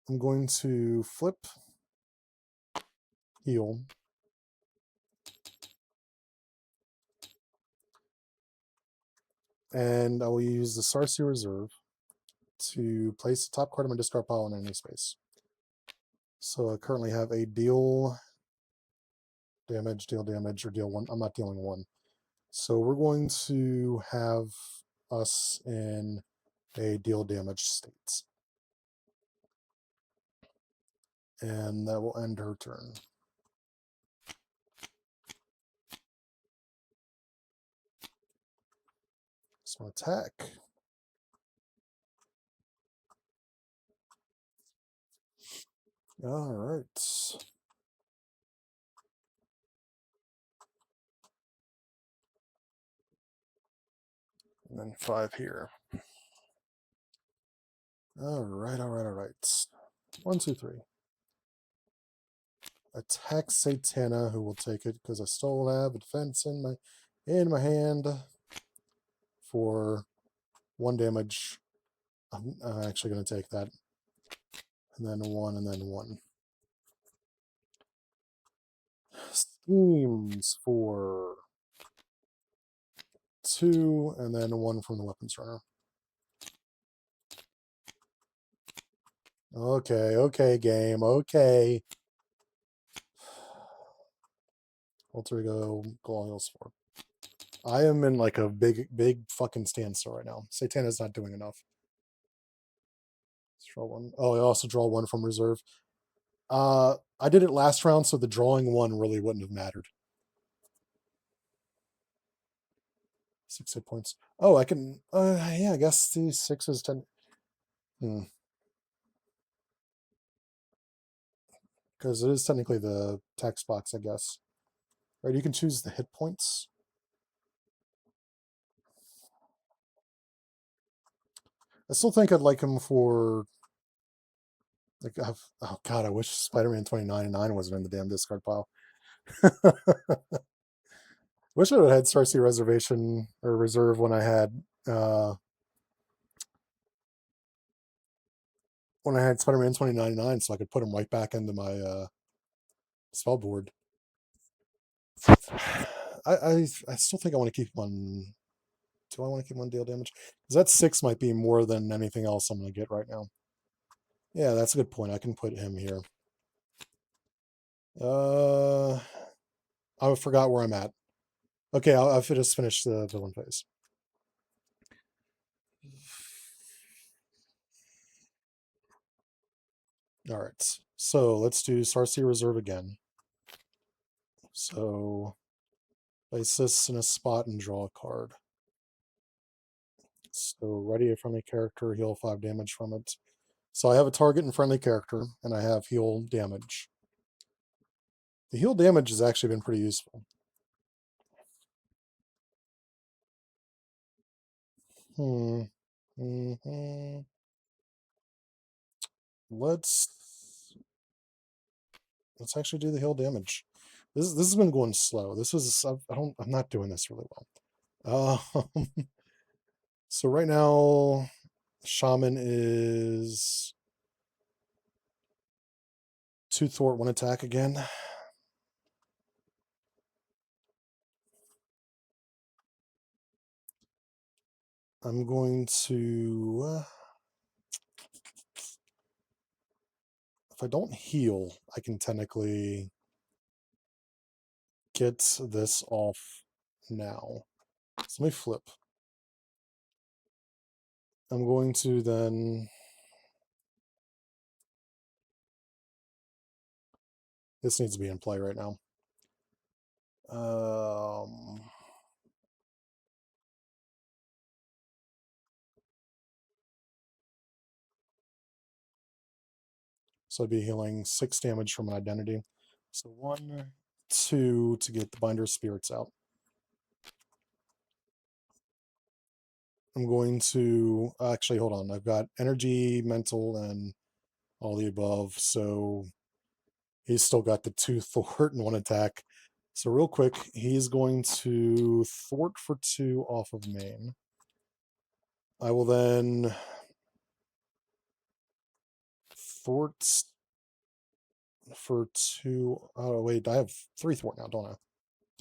I'm going to flip, heal, and I will use the Sarsi Reserve to place the top card of my discard pile in any space. So I currently have a deal damage, or deal 1. I'm not dealing 1. So we're going to have us in a deal damage state. And that will end her turn. So attack. All right. And then 5 here. All right. 1, 2, 3. attack Satana, who will take it because I still have a defense in my hand for 1 damage. I'm actually going to take that. And then 1, and then 1. Schemes for 2, and then 1 from the weapons runner. Okay, game, okay. Alter Ego, Glorious 4. I am in like a big fucking standstill right now. Satana's not doing enough. Let's draw 1. Oh, I also draw 1 from reserve. I did it last round, so the drawing 1 really wouldn't have mattered. 6 hit points. Oh, I can. Yeah, I guess the 6 is 10. Because it is technically the text box, I guess. Right, you can choose the hit points. I still think I'd like him for like, oh god, I wish Spider-Man 2099 wasn't in the damn discard pile. Wish I would have had Starcy Reservation or Reserve when I had Spider-Man 2099, so I could put him right back into my spell board. I still think I want to keep one. Do I want to keep 1 deal damage? Because that 6 might be more than anything else I'm going to get right now. Yeah, that's a good point. I can put him here. I forgot where I'm at. Okay, I'll just finish the villain phase. All right, so let's do Sarcy Reserve again. So place this in a spot and draw a card. So ready a friendly character, heal 5 damage from it. So I have a target and friendly character, and I have heal damage. The heal damage has actually been pretty useful. Let's actually do the heal damage. This has been going slow. I'm not doing this really well. So right now, Shaman is 2 thwart, 1 attack again. I'm going to, if I don't heal, I can technically get this off now. So let me flip. I'm going to then, this needs to be in play right now. So I'd be healing 6 damage from an identity. So 1, 2 to get the Binder of Spirits out. I'm going to actually hold on. I've got energy, mental, and all the above. So he's still got the 2 thwart and 1 attack. So real quick, he's going to thwart for 2 off of main. I will then thwart for 2. Oh wait, I have 3 thwart now, don't I?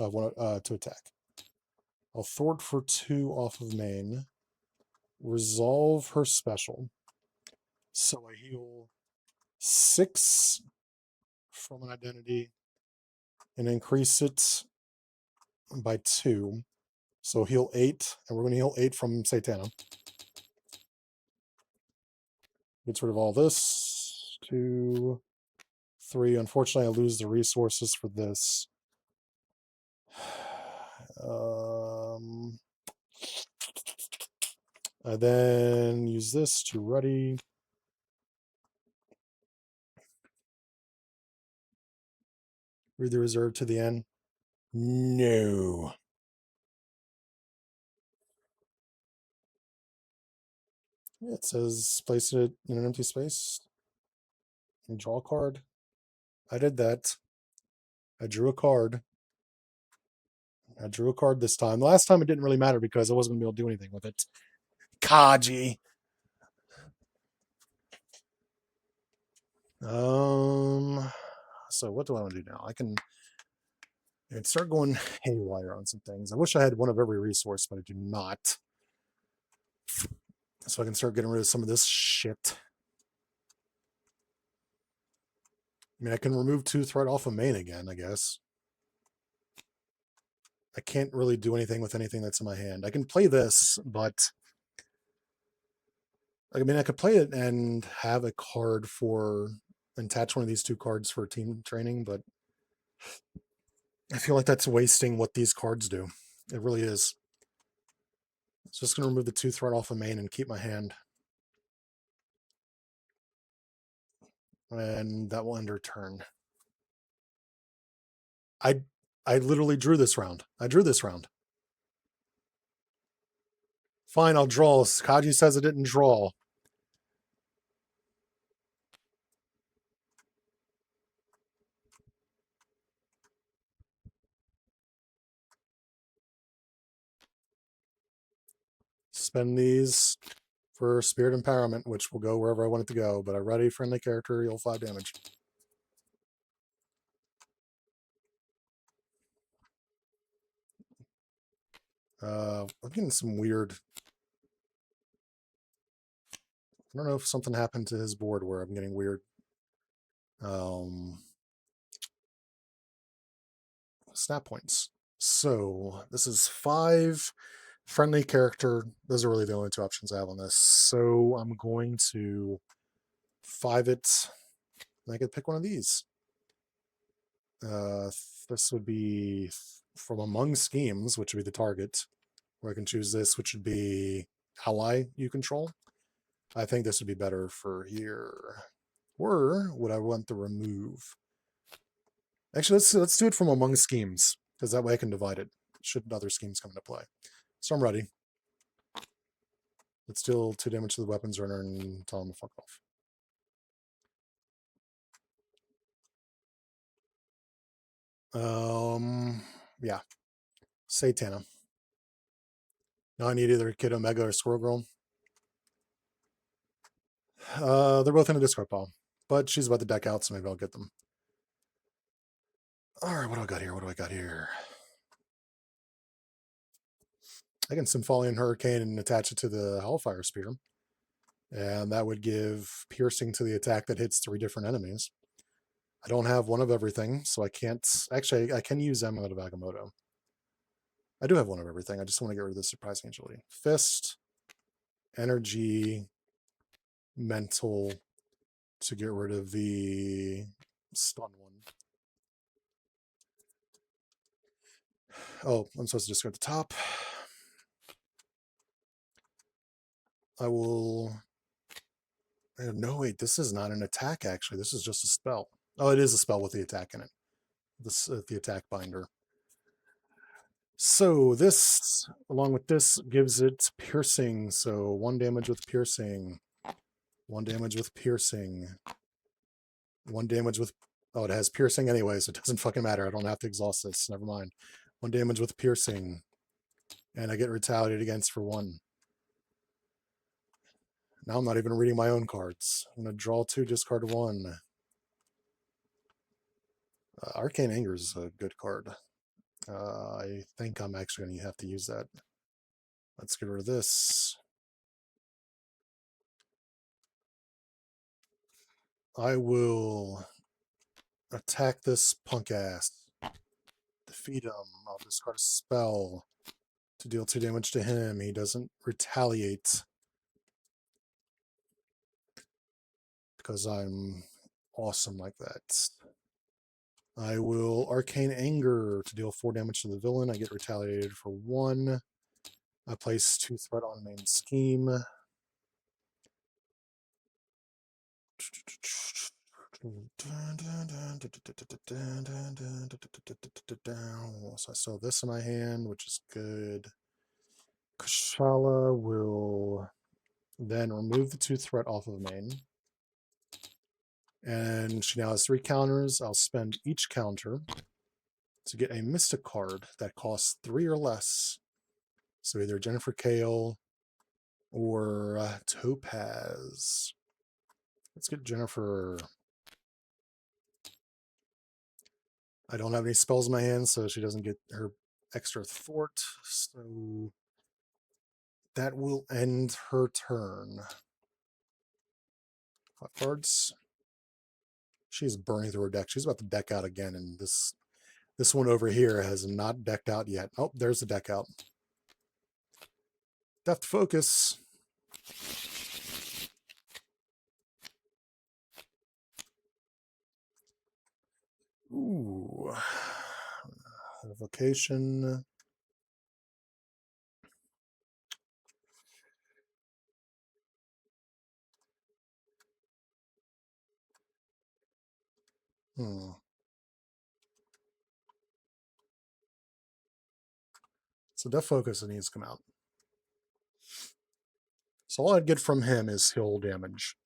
I have 1 to attack. I'll thwart for 2 off of main. Resolve her special. So I heal 6 from an identity and increase it by 2. So heal 8, and we're going to heal 8 from Satana. Gets rid of all this. 2, 3. Unfortunately, I lose the resources for this. I then use this to ready. Read the reserve to the end. No. It says place it in an empty space and draw a card. I did that. I drew a card. I drew a card this time. The last time it didn't really matter because I wasn't going to be able to do anything with it. Kaji. So what do I want to do now? I can start going haywire on some things. I wish I had one of every resource, but I do not. So I can start getting rid of some of this shit. I mean, I can remove 2 threat off of main again, I guess. I can't really do anything with anything that's in my hand. I can play this, but I mean, I could play it and have a card for attach one of these 2 cards for team training, but I feel like that's wasting what these cards do. It really is. It's just going to remove the 2 threat off of main and keep my hand. And that will end her turn. I literally drew this round. I drew this round. Fine, I'll draw. Kaji says I didn't draw. Spend these for Spirit Empowerment, which will go wherever I want it to go, but I ready friendly character, you'll 5 damage. I'm getting some weird... I don't know if something happened to his board where I'm getting weird snap points. So this is 5 friendly character. Those are really the only 2 options I have on this. So I'm going to 5 it. And I could pick one of these. This would be from among schemes, which would be the target. Or I can choose this, which would be ally you control. I think this would be better for here. Or would I want to remove? Actually, let's do it from among schemes, because that way I can divide it. Should other schemes come into play. So I'm ready. Let's deal 2 damage to the weapons runner and tell him to fuck off. Yeah. Satana. Now I need either Kid Omega or Squirrel Girl. They're both in a discard pile, but she's about to deck out, so maybe I'll get them. All right, what do I got here? What do I got here? I can Sympholian Hurricane and attach it to the Hellfire Spear, and that would give piercing to the attack that hits 3 different enemies. I don't have one of everything, so I can't... Actually, I can use Amulet of Agamotto. I do have one of everything. I just want to get rid of the Surprise Agility. Fist, Energy, Mental, to get rid of the stun one. Oh, I'm supposed to just go at the top. I will... No, wait, this is not an attack, actually. This is just a spell. Oh, it is a spell with the attack in it. This the attack binder. So this, along with this, gives it piercing. So 1 damage with piercing. 1 damage with piercing. 1 damage with... Oh, it has piercing anyway, so it doesn't fucking matter. I don't have to exhaust this. Never mind. 1 damage with piercing. And I get retaliated against for 1. Now I'm not even reading my own cards. I'm going to draw 2, discard 1. Arcane Anger is a good card. I think I'm actually going to have to use that. Let's get rid of this. I will attack this punk ass. Defeat him. I'll discard a spell to deal 2 damage to him. He doesn't retaliate because I'm awesome like that. I will Arcane Anger to deal 4 damage to the villain. I get retaliated for 1. I place 2 threat on main scheme. So I still have this in my hand, which is good. Kashala will then remove the 2 threat off of main. And she now has 3 counters. I'll spend each counter to get a Mystic card that costs 3 or less. So either Jennifer Kale or Topaz. Let's get Jennifer. I don't have any spells in my hand, so she doesn't get her extra thwart. So that will end her turn. 5 cards. She's burning through her deck. She's about to deck out again, and this one over here has not decked out yet. Oh, there's the deck out. Deft Focus. Ooh. Vocation. So Deft Focus needs to come out. So all I'd get from him is heal damage.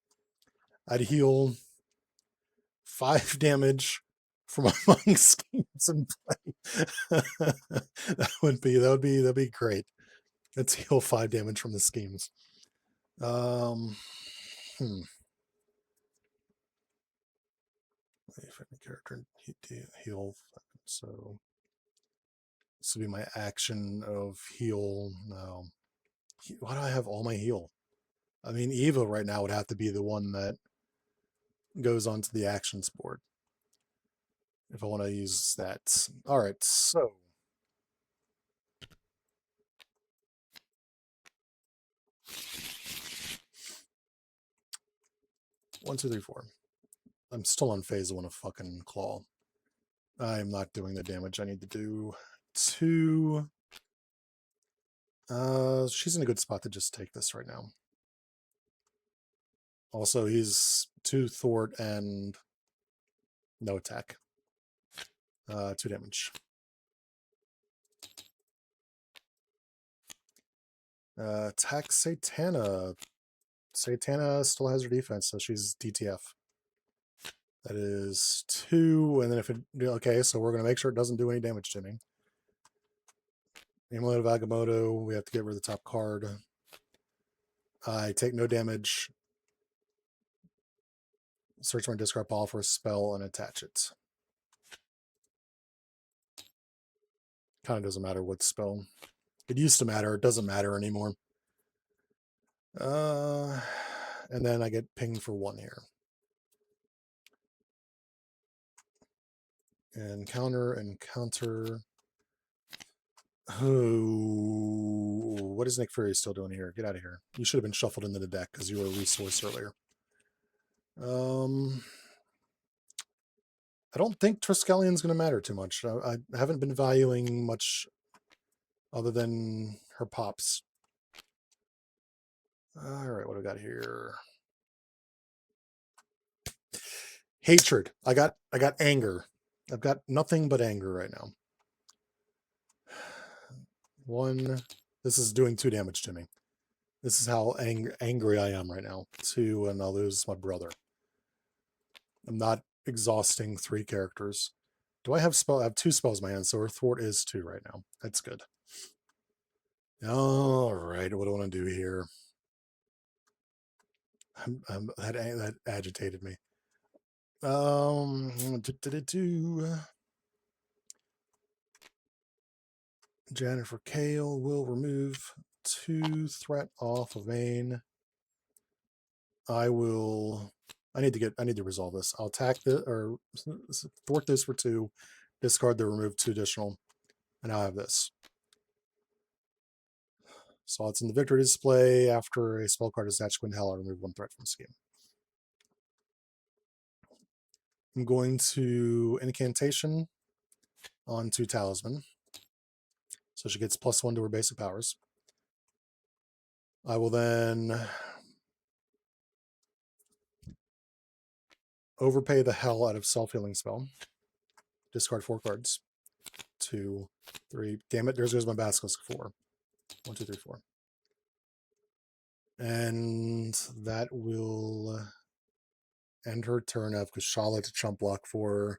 I'd heal 5 damage from among schemes in play. That'd be great. Let's heal 5 damage from the schemes. Character heal. So this would be my action of heal. No. Why do I have all my heal? I mean, Eva right now would have to be the one that goes onto the actions board if I want to use that. All right, so one, two, three, four. I'm still on phase 1 of fucking Claw. I'm not doing the damage I need to do. 2. She's in a good spot to just take this right now. Also, he's 2 thwart and no attack. 2 damage. Attack Satana. Satana still has her defense, so she's DTF. That is 2, and then if it... Okay, so we're going to make sure it doesn't do any damage to me. Amulet of Agamotto, we have to get rid of the top card. I take no damage. Search my discard pile for a spell and attach it. Kind of doesn't matter what spell. It used to matter. It doesn't matter anymore. And then I get pinged for 1 here. And counter. Oh, what is Nick Fury still doing here? Get out of here. You should have been shuffled into the deck because you were a resource earlier. I don't think Triskelion is going to matter too much. I haven't been valuing much other than her pops. All right, what do we got here? Hatred. I got anger. I've got nothing but anger right now. 1. This is doing 2 damage to me. This is how angry I am right now. 2, and I'll lose my brother. I'm not exhausting 3 characters. Do I have spell? I have 2 spells in my hand, so her thwart is 2 right now. That's good. All right, what do I want to do here? That agitated me. Jennifer Kale will remove 2 threat off of Vayne. I need to resolve this. I'll attack or thwart this for 2, discard the remove 2 additional, and now I have this. So it's in the victory display. After a spell card is attached to Hell, I remove 1 threat from the scheme. I'm going to incantation onto Talisman. So she gets +1 to her basic powers. I will then overpay the hell out of self-healing spell. Discard 4 cards. 2, 3. Damn it, there goes my basilisk. 4. 1, 2, 3, 4. And that will end her turn. Because Shaw like to chump block for...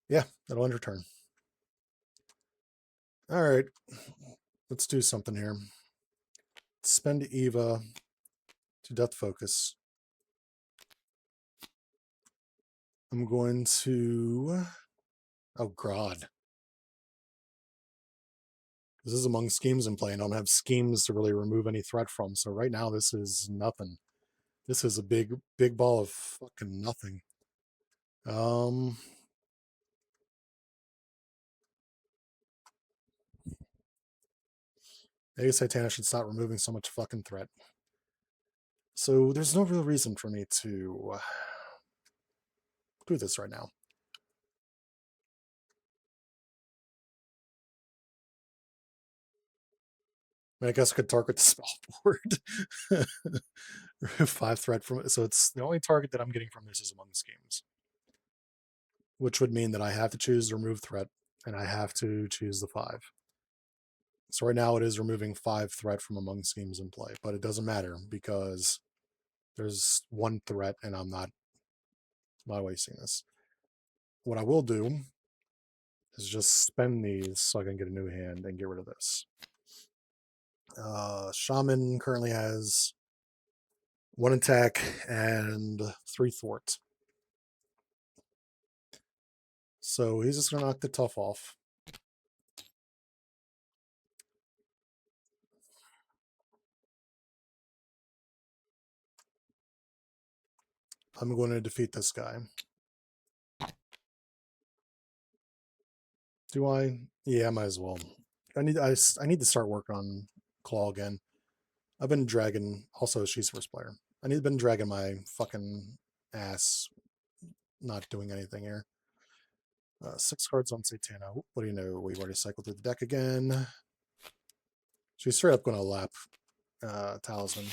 Yeah, that'll end her turn. All right, let's do something here. Spend Eva to Death Focus. I'm going to... Oh, God. This is among schemes in play, and I don't have schemes to really remove any threat from. So right now, this is nothing. This is a big, big ball of fucking nothing. Maybe Satana should stop removing so much fucking threat. So there's no real reason for me to do this right now. I guess I could target the spell board. Remove 5 threat from it. So it's the only target that I'm getting from this is among schemes. Which would mean that I have to choose the remove threat, and I have to choose the 5. So right now it is removing 5 threat from among schemes in play, but it doesn't matter because there's 1 threat and I'm not wasting this. What I will do is just spend these so I can get a new hand and get rid of this. Shaman currently has 1 attack and 3 thwart. So he's just going to knock the tough off. I'm going to defeat this guy. Do I? Yeah, I might as well. I need to start working on Claw again. I've been dragging. Also, she's first player. Been dragging my fucking ass, not doing anything here. 6 cards on Satana. What do you know? We've already cycled through the deck again. She's straight up going to lap Talisman.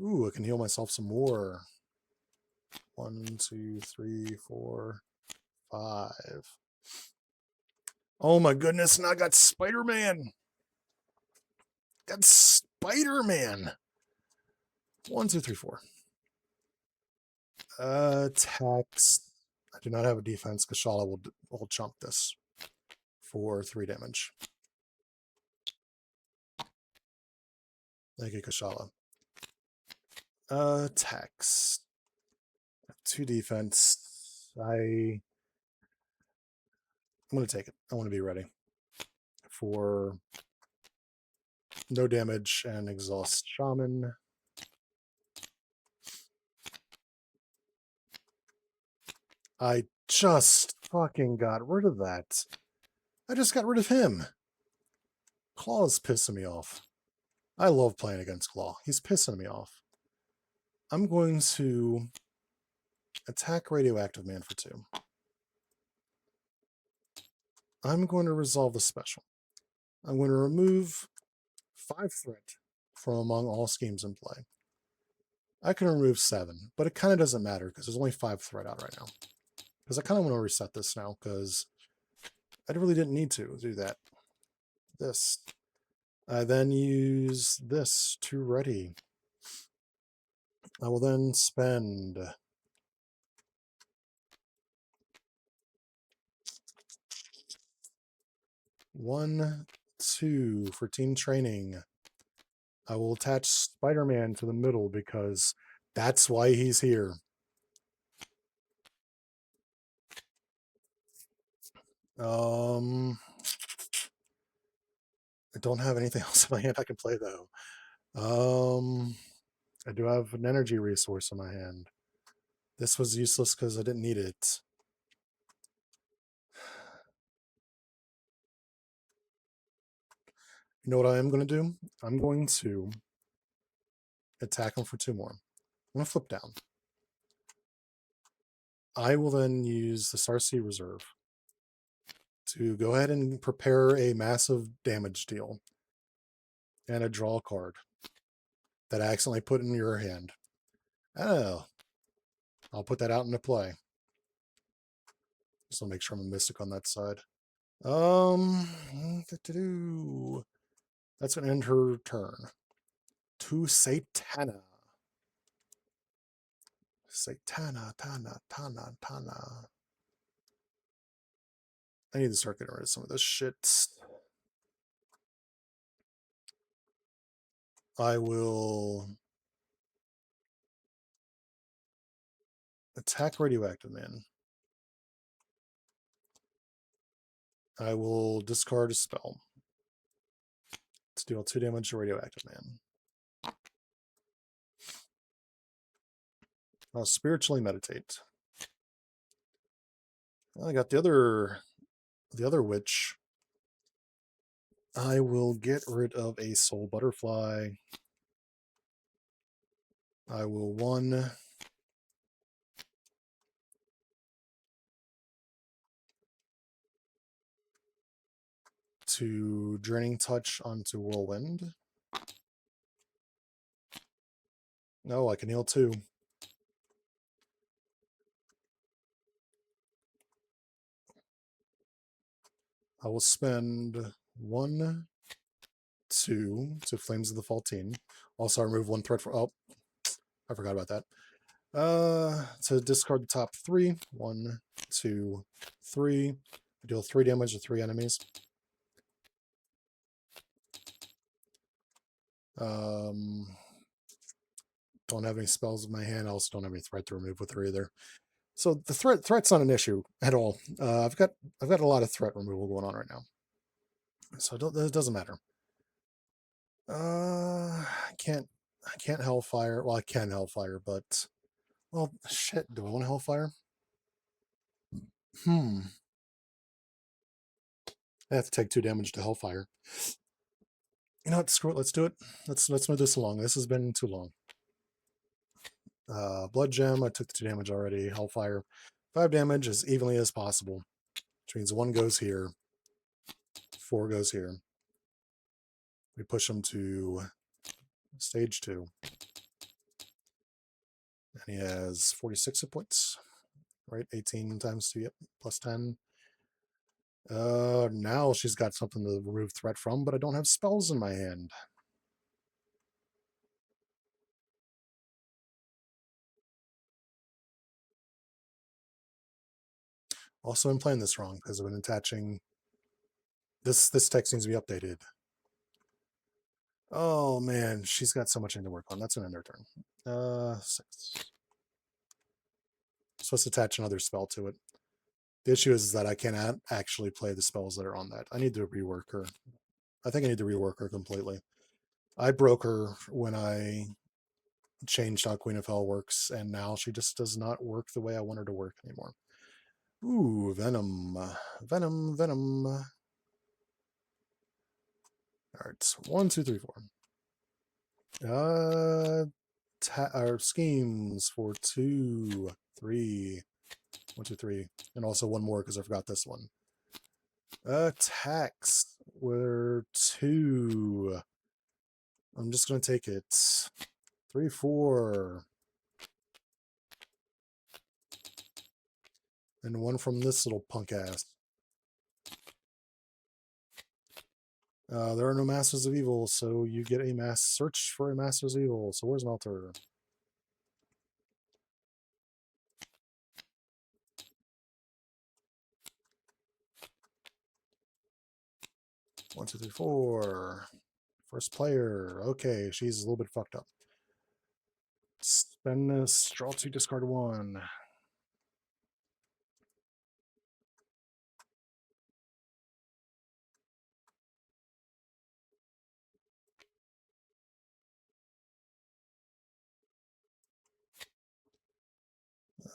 Ooh, I can heal myself some more. 1, 2, 3, 4, 5. Oh my goodness, and I got Spider-Man. Got Spider-Man. 1, 2, 3, 4. Attacks. I do not have a defense. Kashala will chunk this for 3 damage. Thank you, Kashala. Attacks. 2 defense. I'm going to take it. I want to be ready for no damage and exhaust Shaman. I just fucking got rid of that. I just got rid of him. Claw is pissing me off. I love playing against Claw. He's pissing me off. I'm going to attack Radioactive Man for 2. I'm going to resolve the special. I'm going to remove 5 threat from among all schemes in play. I can remove 7, but it kind of doesn't matter because there's only 5 threat out right now. Because I kind of want to reset this now because I really didn't need to do that. This. I then use this to ready. I will then spend 1, 2 for team training. I will attach Spider-Man to the middle because that's why he's here. I don't have anything else in my hand I can play though. I do have an energy resource in my hand. This was useless because I didn't need it. You know what I am going to do? I'm going to attack him for 2 more. I'm going to flip down. I will then use the Sarcy Reserve to go ahead and prepare a massive damage deal and a draw card that I accidentally put in your hand. Oh, I'll put that out into play. Just to make sure I'm a mystic on that side. That's going to end her turn. To Satana. Satana, Tana. I need to start getting rid of some of this shit. I will attack Radioactive Man. I will discard a spell to deal 2 damage to Radioactive Man. I'll spiritually meditate. I got the other witch. I will get rid of a soul butterfly. I will 1 to Draining Touch onto Whirlwind. No, I can heal 2. I will spend 1, 2 to Flames of the Faultine. Also, I remove 1 threat for. Oh, I forgot about that. To discard the top 3. 1, 2, 3. Deal 3 damage to 3 enemies. Don't have any spells in my hand. I also don't have any threat to remove with her either. So the threat's not an issue at all. I've got a lot of threat removal going on right now, so it doesn't matter. I can't Hellfire. Well, I can Hellfire, but well, shit. Do I want to Hellfire? I have to take 2 damage to Hellfire. You know what? Screw it. Let's do it. Let's move this along. This has been too long. Blood Gem. I took the 2 damage already. Hellfire. 5 damage as evenly as possible, which means 1 goes here, 4 goes here. We push him to stage 2. And he has 46 hit points. Right? 18 times 2, yep, plus 10. Now she's got something to remove threat from, but I don't have spells in my hand. Also, I'm playing this wrong because I've been attaching. This text needs to be updated. Oh man, she's got so much to work on. That's an end her turn. 6. Supposed to attach another spell to it. The issue is that I can't actually play the spells that are on that. I need to rework her. I think I need to rework her completely. I broke her when I changed how Queen of Hell works, and now she just does not work the way I want her to work anymore. Ooh, Venom. Venom. All right, 1, 2, 3, 4. Our schemes for 2, 3. 1, 2, 3. And also 1 more because I forgot this one. Attacks were 2. I'm just going to take it. 3, 4. And 1 from this little punk ass. There are no Masters of Evil, so you get a search for a Masters of Evil. So where's Melter? One, two, 3, 4. First player. Okay, she's a little bit fucked up. Spend this. Draw 2, discard 1.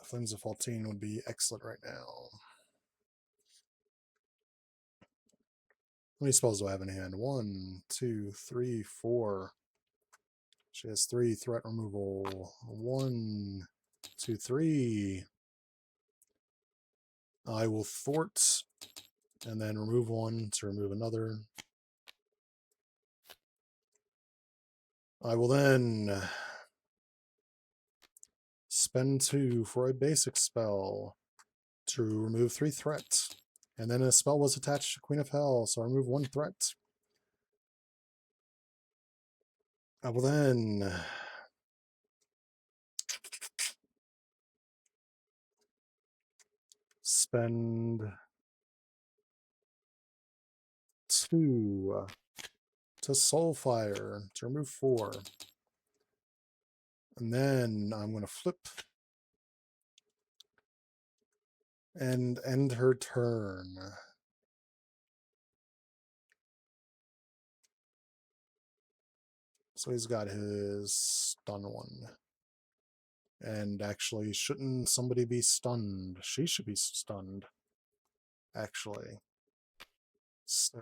Flames of Faultine would be excellent right now. How many spells do I have in hand? 1, 2, 3, 4. She has 3 threat removal. 1, 2, 3. I will thwart and then remove 1 to remove another. I will then spend 2 for a basic spell to remove 3 threats. And then a spell was attached to Queen of Hell, so I remove 1 threat. I will then spend 2 to Soulfire to remove 4. And then I'm going to flip and end her turn. So he's got his stun one. And actually, shouldn't somebody be stunned? She should be stunned, actually. So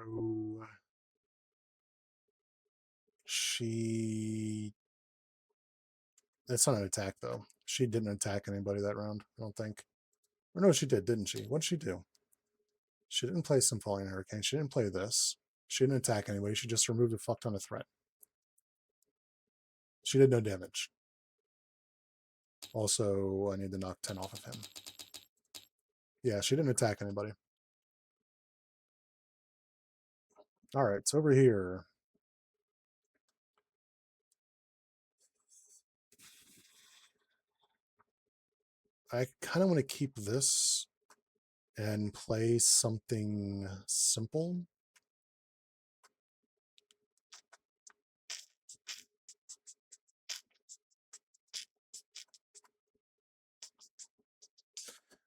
she... That's not an attack, though. She didn't attack anybody that round, I don't think. Or no, she did, didn't she? What did she do? She didn't play Symphoning Hurricane. She didn't play this. She didn't attack anybody. She just removed a fuck ton of threat. She did no damage. Also, I need to knock 10 off of him. Yeah, she didn't attack anybody. Alright, so over here. I kind of want to keep this and play something simple.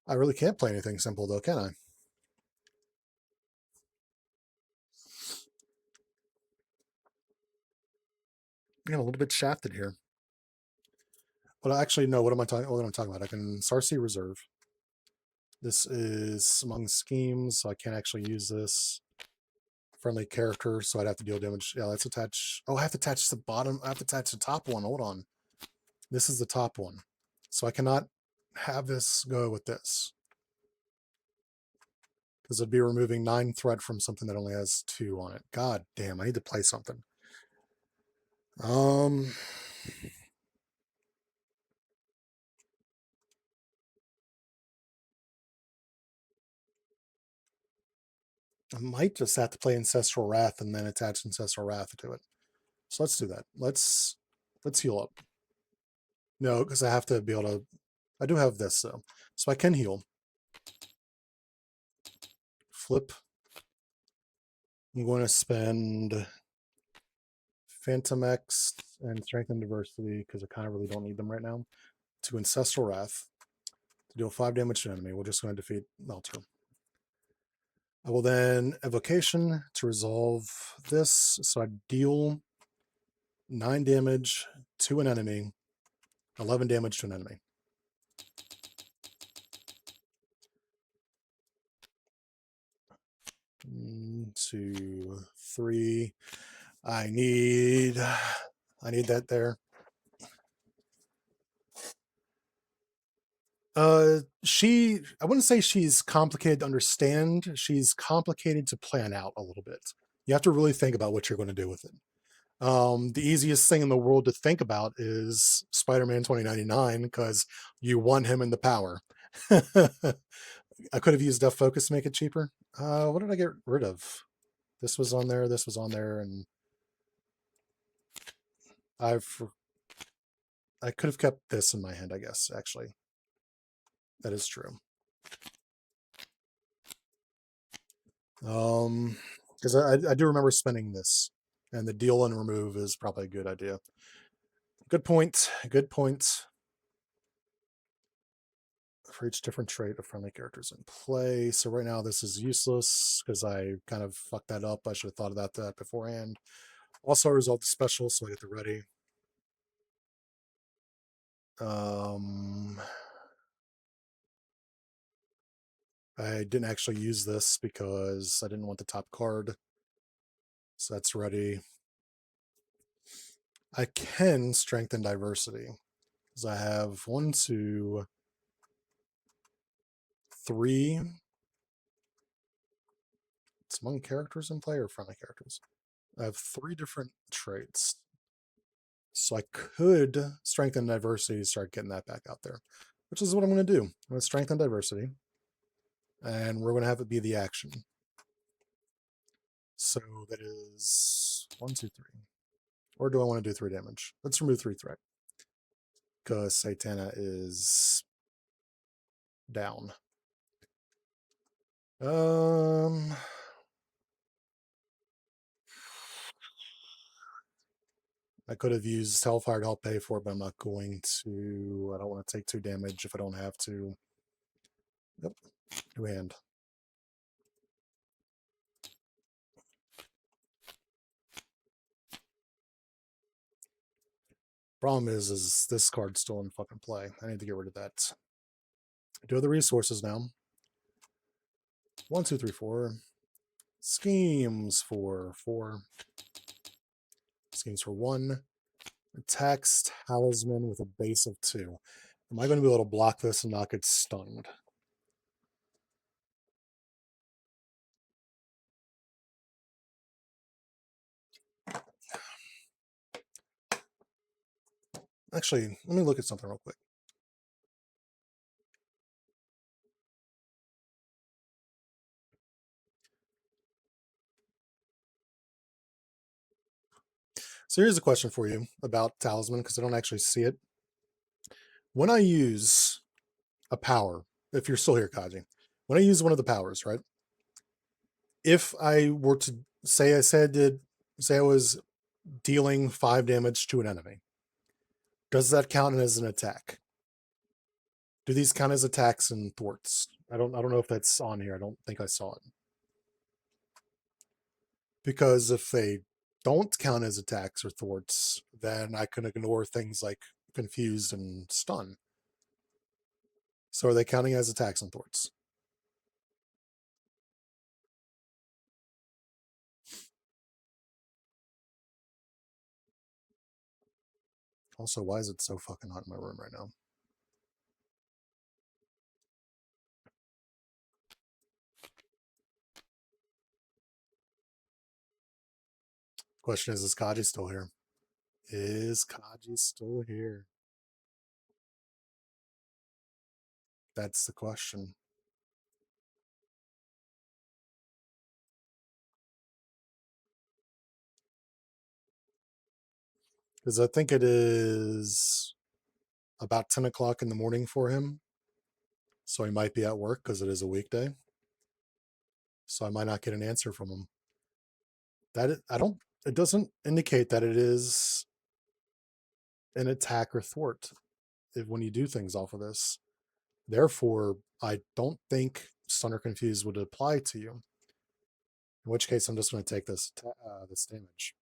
I really can't play anything simple, though, can I? I'm a little bit shafted here. But actually, no, what am I talking about? I can Sarcy Reserve. This is among schemes, so I can't actually use this. Friendly character, so I'd have to deal damage. Yeah, let's attach. Oh, I have to attach the bottom. I have to attach the top one. Hold on. This is the top one. So I cannot have this go with this. Because it'd be removing 9 threat from something that only has 2 on it. God damn, I need to play something. I might just have to play Ancestral Wrath and then attach Ancestral Wrath to it. So let's do that. Let's heal up. No, because I have to be able to... I do have this, though. So I can heal. Flip. I'm going to spend Phantom X and Strength and Diversity, because I kind of really don't need them right now, to Ancestral Wrath to deal 5 damage to an enemy. We're just going to defeat Melter. I will then Evocation to resolve this, so I deal 9 damage to an enemy, 11 damage to an enemy. One, 2, 3. I need that there. I wouldn't say she's complicated to understand. She's complicated to plan out a little bit. You have to really think about what you're going to do with it. The easiest thing in the world to think about is Spider-Man 2099, because you want him in the power. I could have used Def Focus to make it cheaper. What did I get rid of? This was on there, and I could have kept this in my hand, I guess, actually. That is true. Because I do remember spending this, and the deal and remove is probably a good idea. Good point. Good point. For each different trait of friendly characters in play. So right now this is useless because I kind of fucked that up. I should have thought about that beforehand. Also, I resolved the special, so I get the ready. I didn't actually use this because I didn't want the top card. So that's ready. I can strengthen diversity because I have 1, 2, 3. It's among characters in play or friendly characters. I have 3 different traits. So I could strengthen diversity, start getting that back out there, which is what I'm going to do. I'm going to strengthen diversity, and we're going to have it be the action. So that is 1, 2, 3. Or do I want to do 3 damage? Let's remove 3 threat, because Satana is down. I could have used Hellfire to help pay for it, but I'm not going to. I don't want to take 2 damage if I don't have to. Yep, new hand. Problem is this card's still in fucking play. I need to get rid of that. I do have the resources now. 1, 2, 3, 4. Schemes for 4. Schemes for 1. Attacks Talisman with a base of 2. Am I going to be able to block this and not get stunned? Actually, let me look at something real quick. So here's a question for you about Talisman, because I don't actually see it. When I use a power, if you're still here, Kaji, when I use one of the powers, right? If I were to say I was dealing 5 damage to an enemy, does that count as an attack? Do these count as attacks and thwarts? I don't know if that's on here. I don't think I saw it. Because if they don't count as attacks or thwarts, then I can ignore things like confused and stun. So are they counting as attacks and thwarts? Also, why is it so fucking hot in my room right now? Question is Kaji still here? Is Kaji still here? That's the question. Because I think it is about 10 o'clock in the morning for him. So he might be at work because it is a weekday. So I might not get an answer from him. It doesn't indicate that it is an attack or thwart when you do things off of this. Therefore, I don't think stun or confuse would apply to you. In which case, I'm just going to take this damage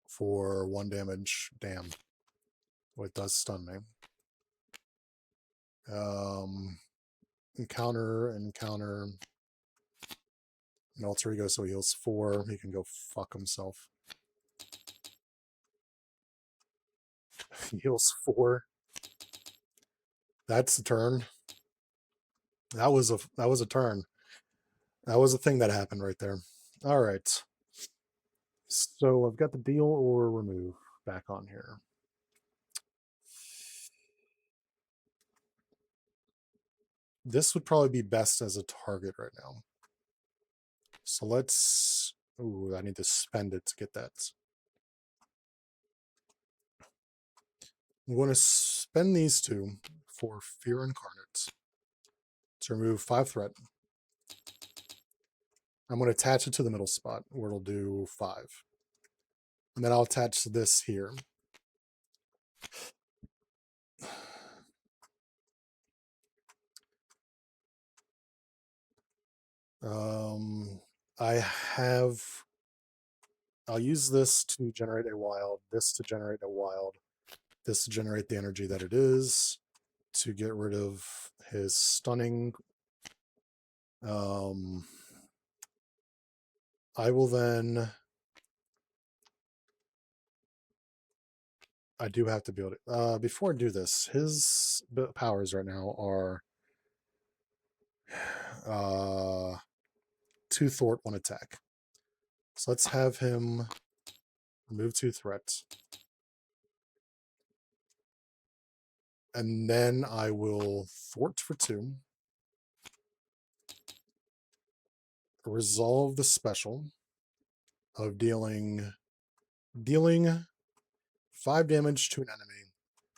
for 1 damage. Damn, well, it does stun me. Encounter. And alter ego, so he heals 4. He can go fuck himself. He heals 4. That's the turn. That was a turn. That was a thing that happened right there. All right. So I've got the deal or remove back on here. This would probably be best as a target right now. So let's... Ooh, I need to spend it to get that. I'm going to spend these 2 for Fear Incarnate to remove 5 threat. I'm going to attach it to the middle spot where it'll do 5. And then I'll attach this here. I'll use this to generate a wild, this to generate a wild, this to generate the energy that it is, to get rid of his stunning. I will then... I do have to build it. Before I do this, his powers right now are 2 thwart, 1 attack. So let's have him remove 2 threats. And then I will thwart for 2. Resolve the special of dealing 5 damage to an enemy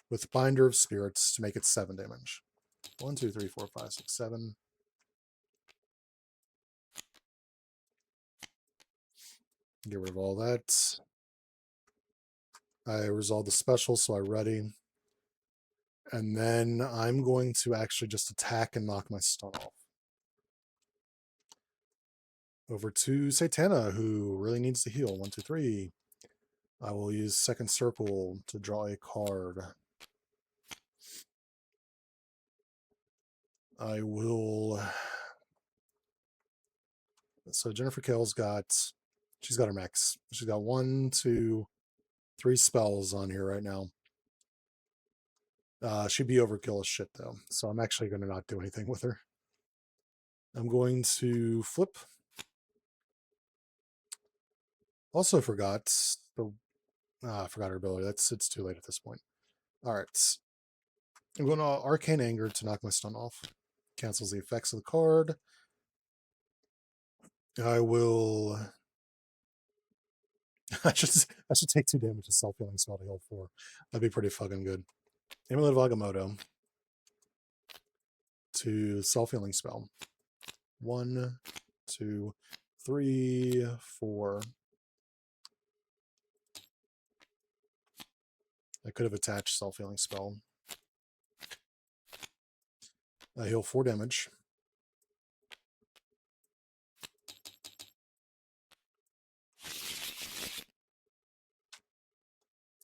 with Binder of Spirits to make it 7 damage. 1, 2, 3, 4, 5, 6, 7. Get rid of all that. I resolve the special, so I ready. And then I'm going to actually just attack and knock my stun off. Over to Satana, who really needs to heal. 1, 2, 3. I will use second circle to draw a card. I will. So Jennifer Kale's got. She's got her max. She's got 1, 2, 3 spells on here right now. She'd be overkill as shit though, so I'm actually going to not do anything with her. I'm going to flip. Also forgot the. I forgot her ability. It's too late at this point. All right. I'm going to Arcane Anger to knock my stun off. Cancels the effects of the card. I will. I should take 2 damage to self-healing spell to heal 4. That'd be pretty fucking good. Amulet of Agamotto to self-healing spell. 1, 2, 3, 4. I could have attached self-healing spell. I heal 4 damage.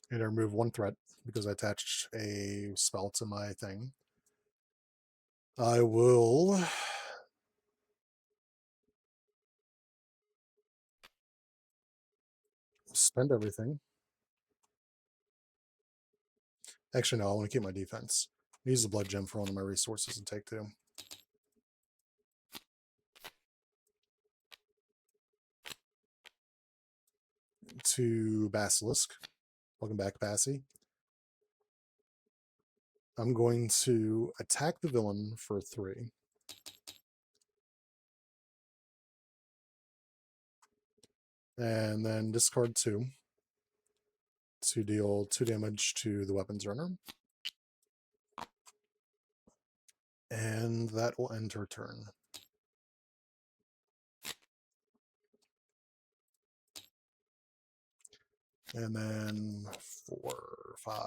And I remove 1 threat because I attached a spell to my thing. I will spend everything. Actually, no, I want to keep my defense. Use the blood gem for one of my resources and take 2. To Basilisk. Welcome back, Bassy. I'm going to attack the villain for 3. And then discard 2 to deal 2 damage to the weapons runner. And that will end her turn. And then 4, 5.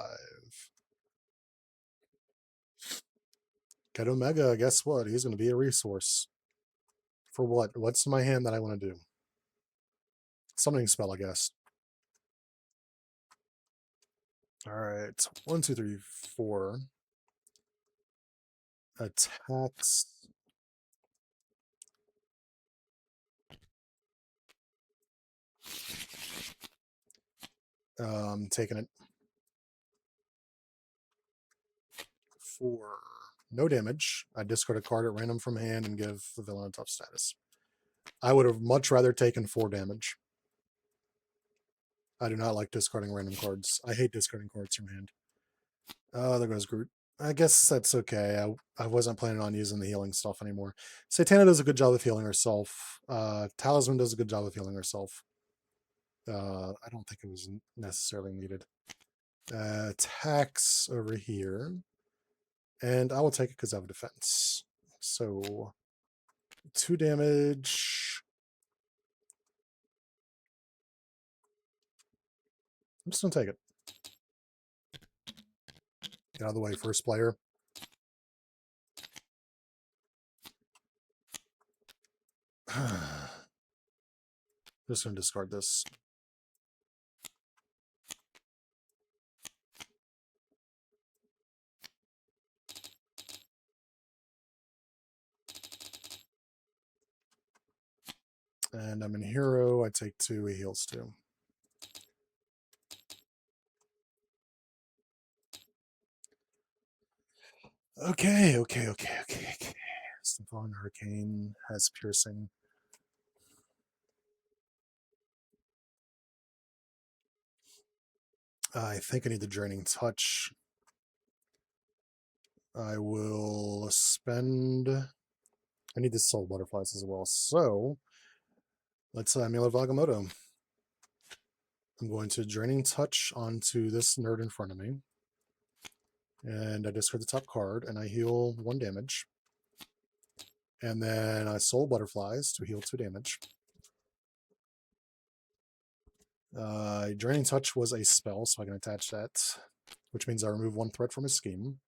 Get Omega, guess what? He's going to be a resource. For what? What's in my hand that I want to do? Summoning spell, I guess. Alright. 1, 2, 3, 4. Attacks. Taking it. 4. No damage. I discard a card at random from hand and give the villain a tough status. I would have much rather taken 4 damage. I do not like discarding random cards. I hate discarding cards from hand. Oh, there goes Groot. I guess that's okay. I wasn't planning on using the healing stuff anymore. Satana does a good job of healing herself. Talisman does a good job of healing herself. I don't think it was necessarily needed. Attacks over here. And I will take it because I have defense. So 2 damage. I'm just going to take it. Get out of the way, first player. Just going to discard this. And I'm in hero. I take 2. He heals 2. Okay. Stefan Hurricane has piercing. I think I need the draining touch. I will spend. I need the soul butterflies as well. So let's Amulet of Agamotto. I'm going to draining touch onto this nerd in front of me. And I discard the top card and I heal 1 damage. And then I soul butterflies to heal 2 damage. Draining Touch was a spell, so I can attach that, which means I remove 1 threat from his scheme.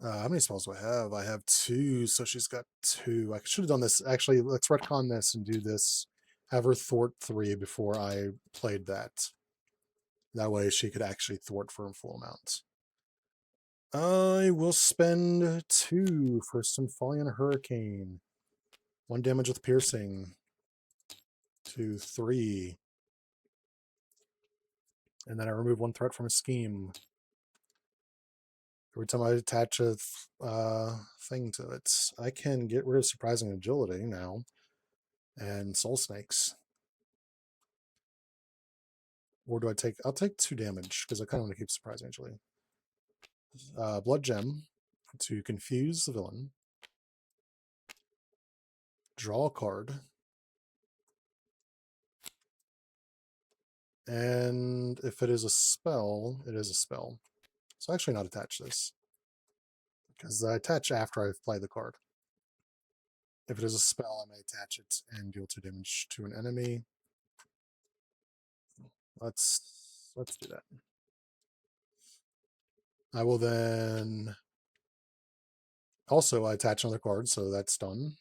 How many spells do I have? I have 2, so she's got 2. I should have done this. Actually, let's retcon this and do this. Have her thwart 3 before I played that. That way she could actually thwart for a full amount. I will spend 2 for Sympholeon Hurricane. 1 damage with piercing. 2, 3. And then I remove 1 threat from a scheme. Every time I attach a thing to it, I can get rid of Surprising Agility now and Soul Snakes. Or do I take? I'll take 2 damage because I kind of want to keep Surprising Agility. Blood Gem to confuse the villain. Draw a card. And if it is a spell, it is a spell. So actually not attach this. Because I attach after I've played the card. If it is a spell, I may attach it and deal 2 damage to an enemy. Let's do that. I will then also I attach another card, so that's done.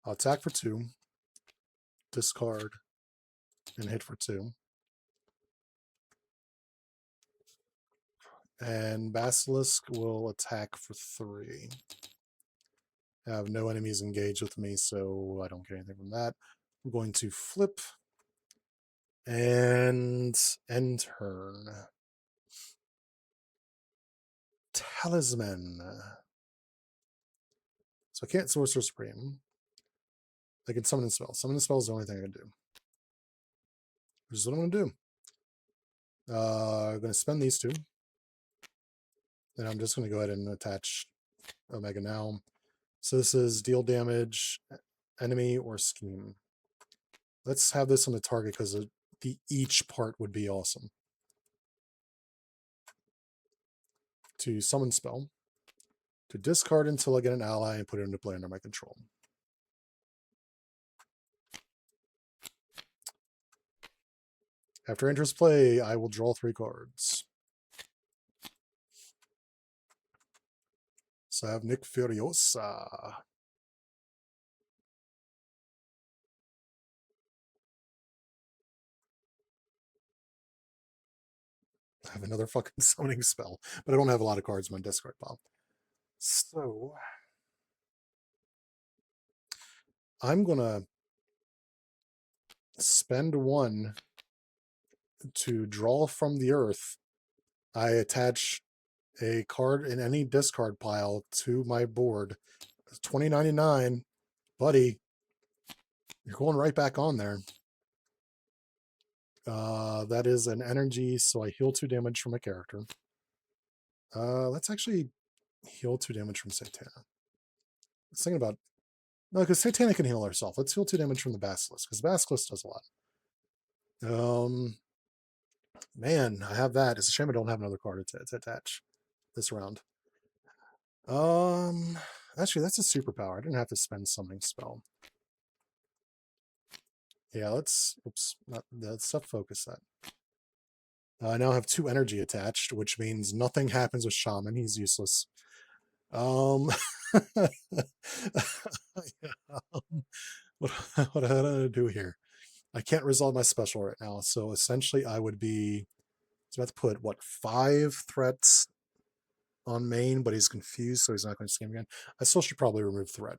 I'll attack for 2, discard, and hit for 2. And Basilisk will attack for 3. I have no enemies engaged with me, so I don't get anything from that. I'm going to flip and end turn. Talisman. So I can't Sorcerer Supreme. I can summon a spell. Summon a spell is the only thing I can do. Which is what I'm going to do. I'm going to spend these 2. And I'm just going to go ahead and attach Omega now. So this is deal damage, enemy, or scheme. Let's have this on the target because the each part would be awesome. To summon spell. To discard until I get an ally and put it into play under my control. After enters play, I will draw 3 cards. So I have Nick Furiosa. I have another fucking summoning spell, but I don't have a lot of cards in my discard pile. So I'm gonna spend 1 to draw from the earth. I attach a card in any discard pile to my board. It's $20.99, buddy. You're going right back on there. That is an energy, so I heal 2 damage from a character. Let's actually heal 2 damage from Satana. I was thinking about... No, because Satana can heal herself. Let's heal 2 damage from the Basilisk, because the Basilisk does a lot. Man, I have that. It's a shame I don't have another card to attach this round. Actually, that's a superpower. I didn't have to spend summoning spell. Yeah, let's... Oops, not that stuff. Focus that. I now have 2 energy attached, which means nothing happens with Shaman. He's useless. What do I do here? I can't resolve my special right now, so essentially I would be... I was about to put, what, 5 threats on main, but he's confused, so he's not going to scheme again. I still should probably remove threat.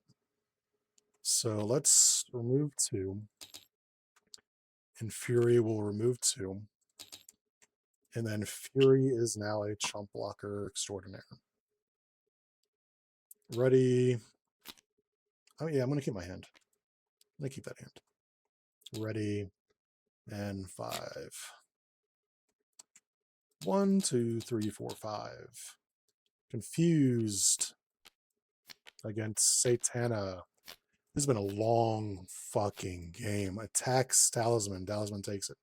So let's remove 2. And Fury will remove 2. And then Fury is now a chump blocker extraordinaire. Ready. Oh yeah, I'm going to keep my hand. I'm going to keep that hand. Ready. And 5. 1, 2, 3, 4, 5. Confused against Satana. This has been a long fucking game. Attacks Talisman. Talisman takes it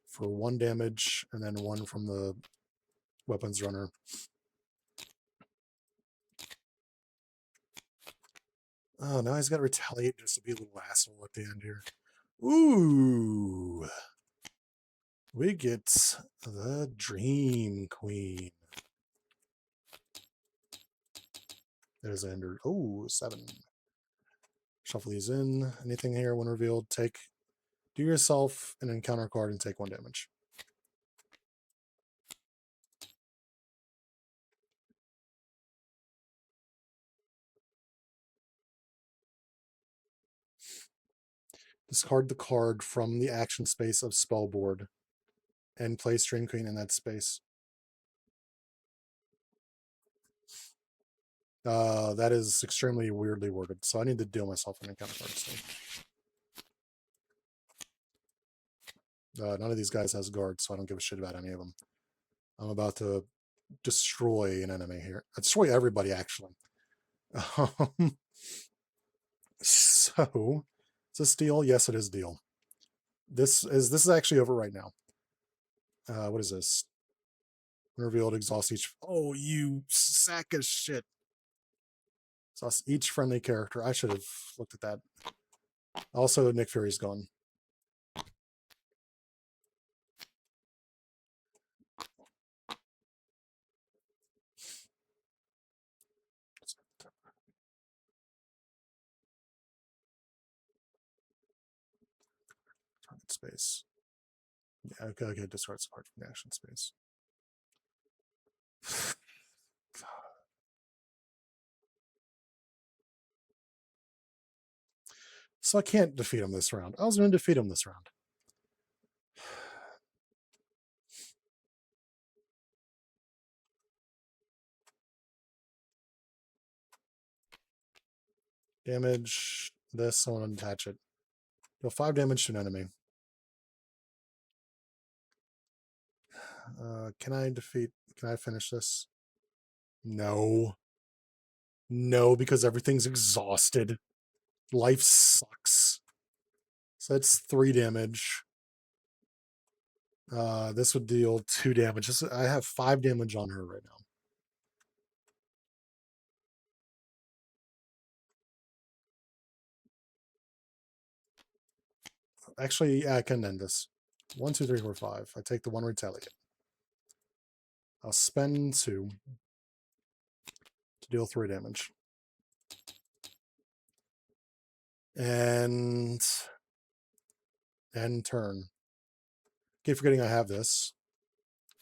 for 1 damage, and then 1 from the weapons runner. Oh, now he's got to retaliate just to be a little asshole at the end here. Ooh. We get the Dream Queen. There's Ender. Oh, 7. Shuffle these in. Anything here when revealed, take. Do yourself an encounter card and take 1 damage. Discard the card from the action space of Spellboard and place Dream Queen in that space. That is extremely weirdly worded, so I need to deal myself an encounter card. None of these guys has guards, so I don't give a shit about any of them. I'm about to destroy an enemy here. Destroy everybody, actually. So, is this deal? Yes, it is deal. This is actually over right now. What is this? Revealed, exhaust each. Oh, you sack of shit! Exhaust each friendly character. I should have looked at that. Also, Nick Fury's gone. Target space. Yeah, okay, discard some card from the action space. So I can't defeat him this round. I was going to defeat him this round. Damage this, I want to attach it. Deal 5 damage to an enemy. Can I finish this? No. No, because everything's exhausted. Life sucks. So that's 3 damage. This would deal 2 damage. I have 5 damage on her right now. Actually, yeah, I can end this. 1, 2, 3, 4, 5. I take the 1 retaliate. I'll spend 2 to deal 3 damage. And end turn. Keep forgetting I have this.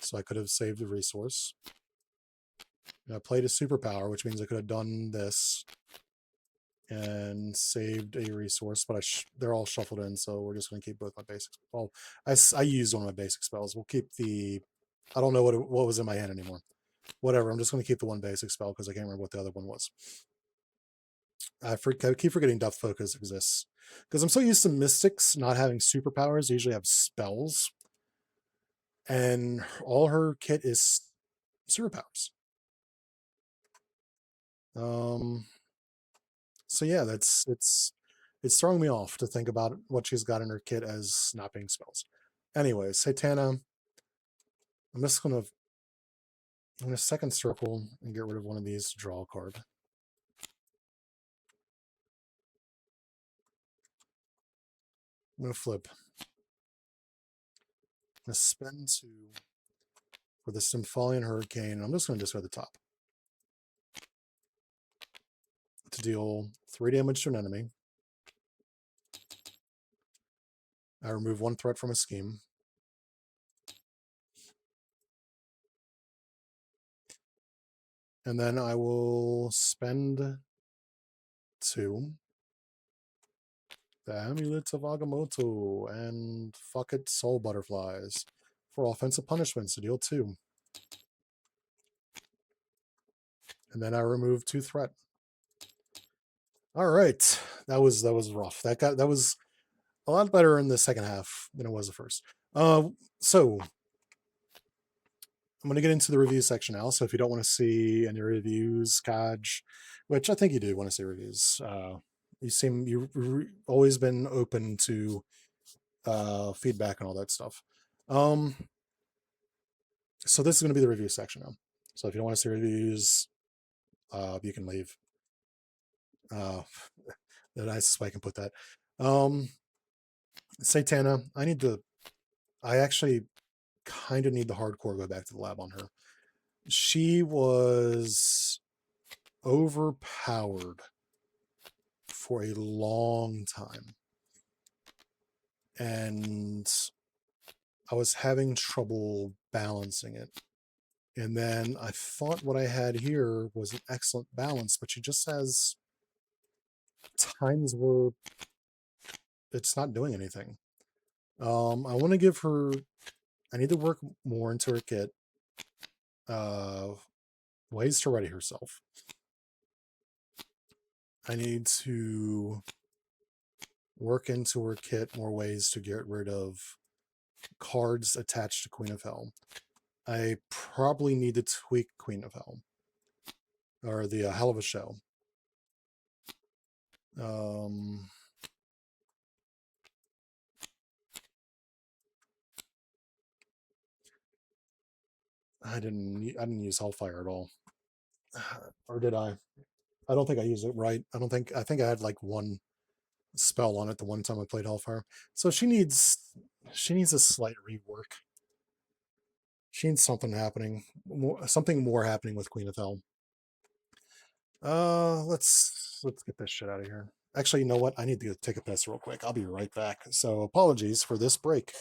So I could have saved a resource. And I played a superpower, which means I could have done this and saved a resource, but they're all shuffled in, so we're just going to keep both my basics. Well, I used one of my basic spells. We'll keep the... I don't know what was in my hand anymore. Whatever, I'm just going to keep the 1 basic spell because I can't remember what the other one was. I keep forgetting Depth Focus exists. Because I'm so used to Mystics not having superpowers. They usually have spells. And all her kit is superpowers. So yeah, it's throwing me off to think about what she's got in her kit as not being spells. Anyway, Satana, I'm just going to second circle and get rid of one of these to draw a card. I'm going to flip. I'm going to spend 2 for the Sympholian Hurricane. I'm just going to discard the top to deal 3 damage to an enemy. I remove 1 threat from a scheme. And then I will spend 2. The Amulets of Agamotto and fuck it, Soul Butterflies for offensive punishments to deal 2. And then I remove 2 threat. All right, that was rough. That was a lot better in the second half than it was the first. So I'm going to get into the review section now. So if you don't want to see any reviews, Kaj, which I think you do want to see reviews, you've always been open to feedback and all that stuff. So this is going to be the review section now. So if you don't want to see reviews, you can leave. Uh, the nicest way I can put that. Um, Satana, I actually kind of need the hardcore go back to the lab on her. She was overpowered for a long time. And I was having trouble balancing it. And then I thought what I had here was an excellent balance, but she just has times where it's not doing anything. I want to give her, I need to work more into her kit. Ways to ready herself. I need to work into her kit more ways to get rid of cards attached to Queen of Hell. I probably need to tweak Queen of Hell. Or the Hell of a Show. I didn't use Hellfire at all. Or did I? I don't think I used it right. I think I had like one spell on it the one time I played Hellfire. So she needs a slight rework. She needs something happening. Something more happening with Queen of Hell. Let's get this shit out of here. Actually, you know what? I need to take a piss real quick. I'll be right back. So apologies for this break.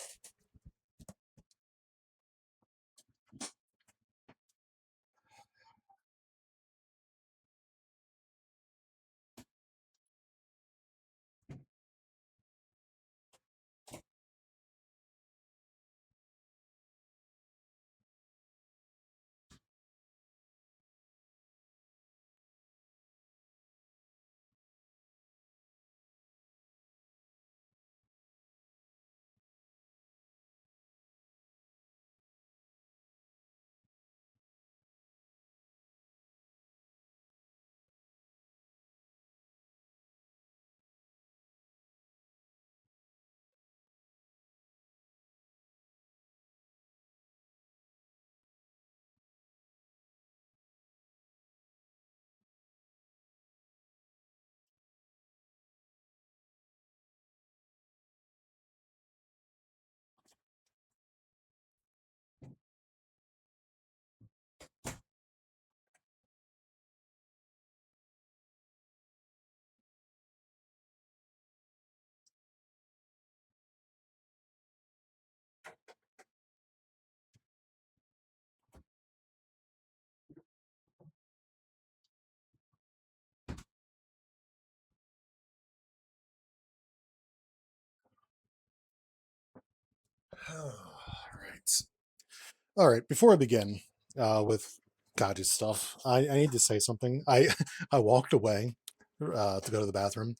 All right. Before I begin with Kaji's stuff, I need to say something. I walked away to go to the bathroom,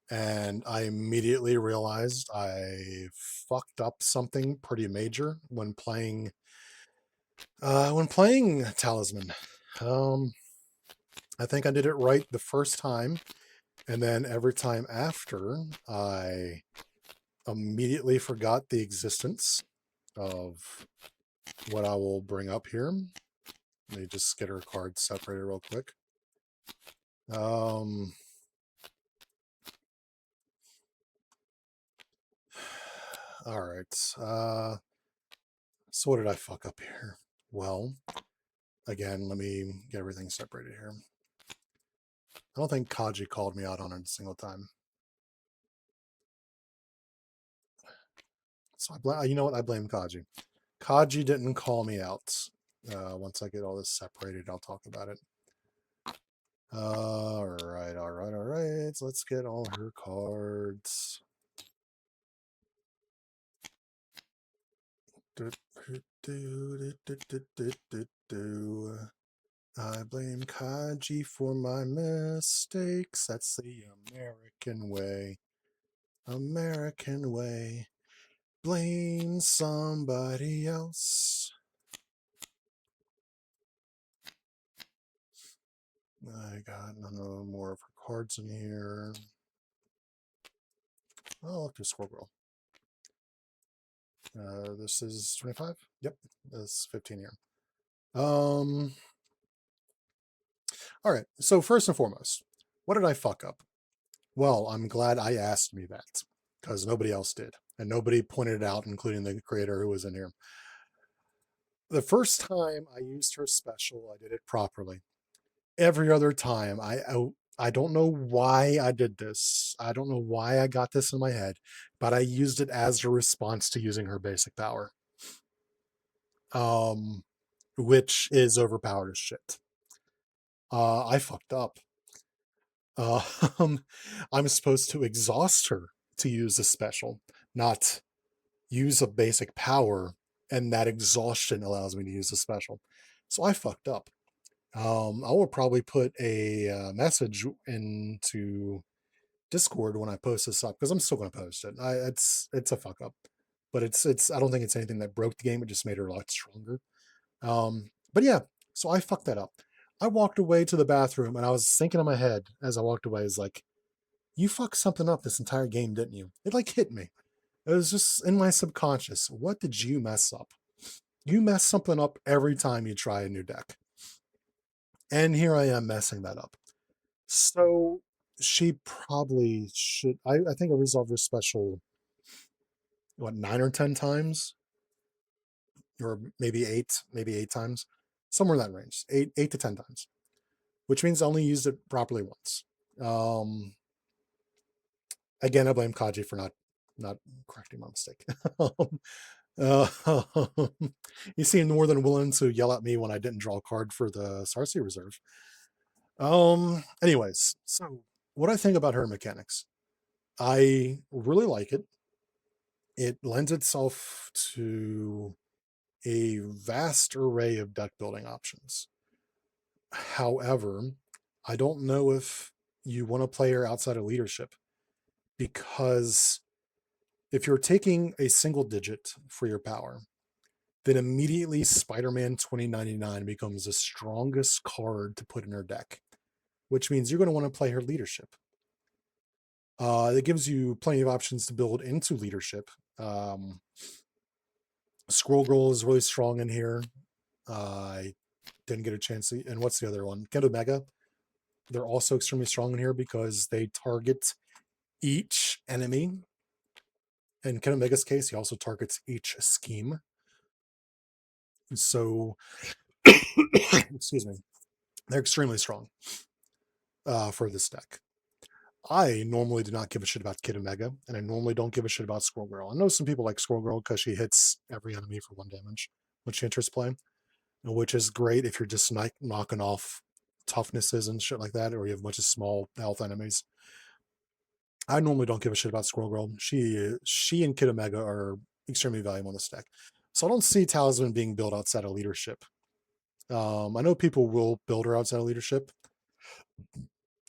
and I immediately realized I fucked up something pretty major when playing Talisman. I think I did it right the first time, and then every time after, I immediately forgot the existence of what I will bring up here. Let me just get her cards separated real quick. All right. So what did I fuck up here? Well, again, let me get everything separated here. I don't think Kaji called me out on it a single time. So you know what? I blame Kaji. Kaji didn't call me out. Once I get all this separated, I'll talk about it. All right. Let's get all her cards. I blame Kaji for my mistakes. That's the American way. American way. Blame somebody else. I got no more of her cards in here. Oh, look, there's Squirrel. This is 25? Yep, this is 15 here. All right, so first and foremost, What did I fuck up? Well, I'm glad I asked me that because nobody else did. And nobody pointed it out, including the creator who was in here. The first time I used her special, I did it properly. Every other time, I don't know why I did this. I don't know why I got this in my head, but I used it as a response to using her basic power, um, which is overpowered as shit. I fucked up. Uh, I'm supposed to exhaust her to use a special, not use a basic power, and that exhaustion allows me to use a special. So I fucked up. I will probably put a message into Discord when I post this up because I'm still going to post it. It's a fuck up, but it's I don't think it's anything that broke the game. It just made her a lot stronger. But yeah, so I fucked that up. I walked away to the bathroom and I was thinking in my head as I walked away, is like, you fucked something up this entire game, didn't you? It like hit me. It was just in my subconscious. What did you mess up? You mess something up every time you try a new deck. And here I am messing that up. So she probably should. I think I resolved her special, what, 9 or 10 times? Or maybe eight times. Somewhere in that range. Eight to 10 times. Which means I only used it properly once. Again, I blame Kaji for not correcting my mistake. uh, he seemed more than willing to yell at me when I didn't draw a card for the Sarsi Reserve. Anyways, so what I think about her mechanics, I really like it. It lends itself to a vast array of deck building options. However, I don't know if you want to play her outside of leadership, because if you're taking a single digit for your power, then immediately Spider-Man 2099 becomes the strongest card to put in her deck, which means you're going to want to play her leadership. It gives you plenty of options to build into leadership. Scroll Girl is really strong in here. I didn't get a chance to, and what's the other one? Kendo Mega. They're also extremely strong in here because they target each enemy. In Kendo Mega's case, he also targets each scheme. So, excuse me, they're extremely strong for this deck. I normally do not give a shit about Kid Omega, and I normally don't give a shit about Squirrel Girl. I know some people like Squirrel Girl because she hits every enemy for 1 damage when she enters play, which is great if you're just knocking off toughnesses and shit like that, or you have a bunch of small health enemies. I normally don't give a shit about Squirrel Girl. She and Kid Omega are extremely valuable in this deck. So I don't see Talisman being built outside of leadership. I know people will build her outside of leadership.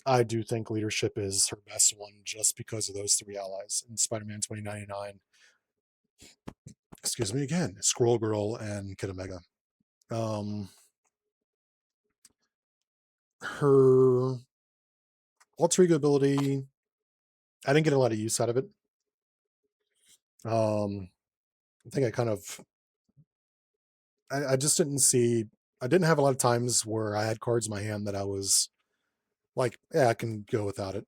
I do think leadership is her best one just because of those 3 allies in Spider-Man 2099. Excuse me again, Squirrel Girl and Kid Omega. Her alter ego ability, I didn't get a lot of use out of it. I think I just didn't see. I didn't have a lot of times where I had cards in my hand that I was like, yeah, I can go without it.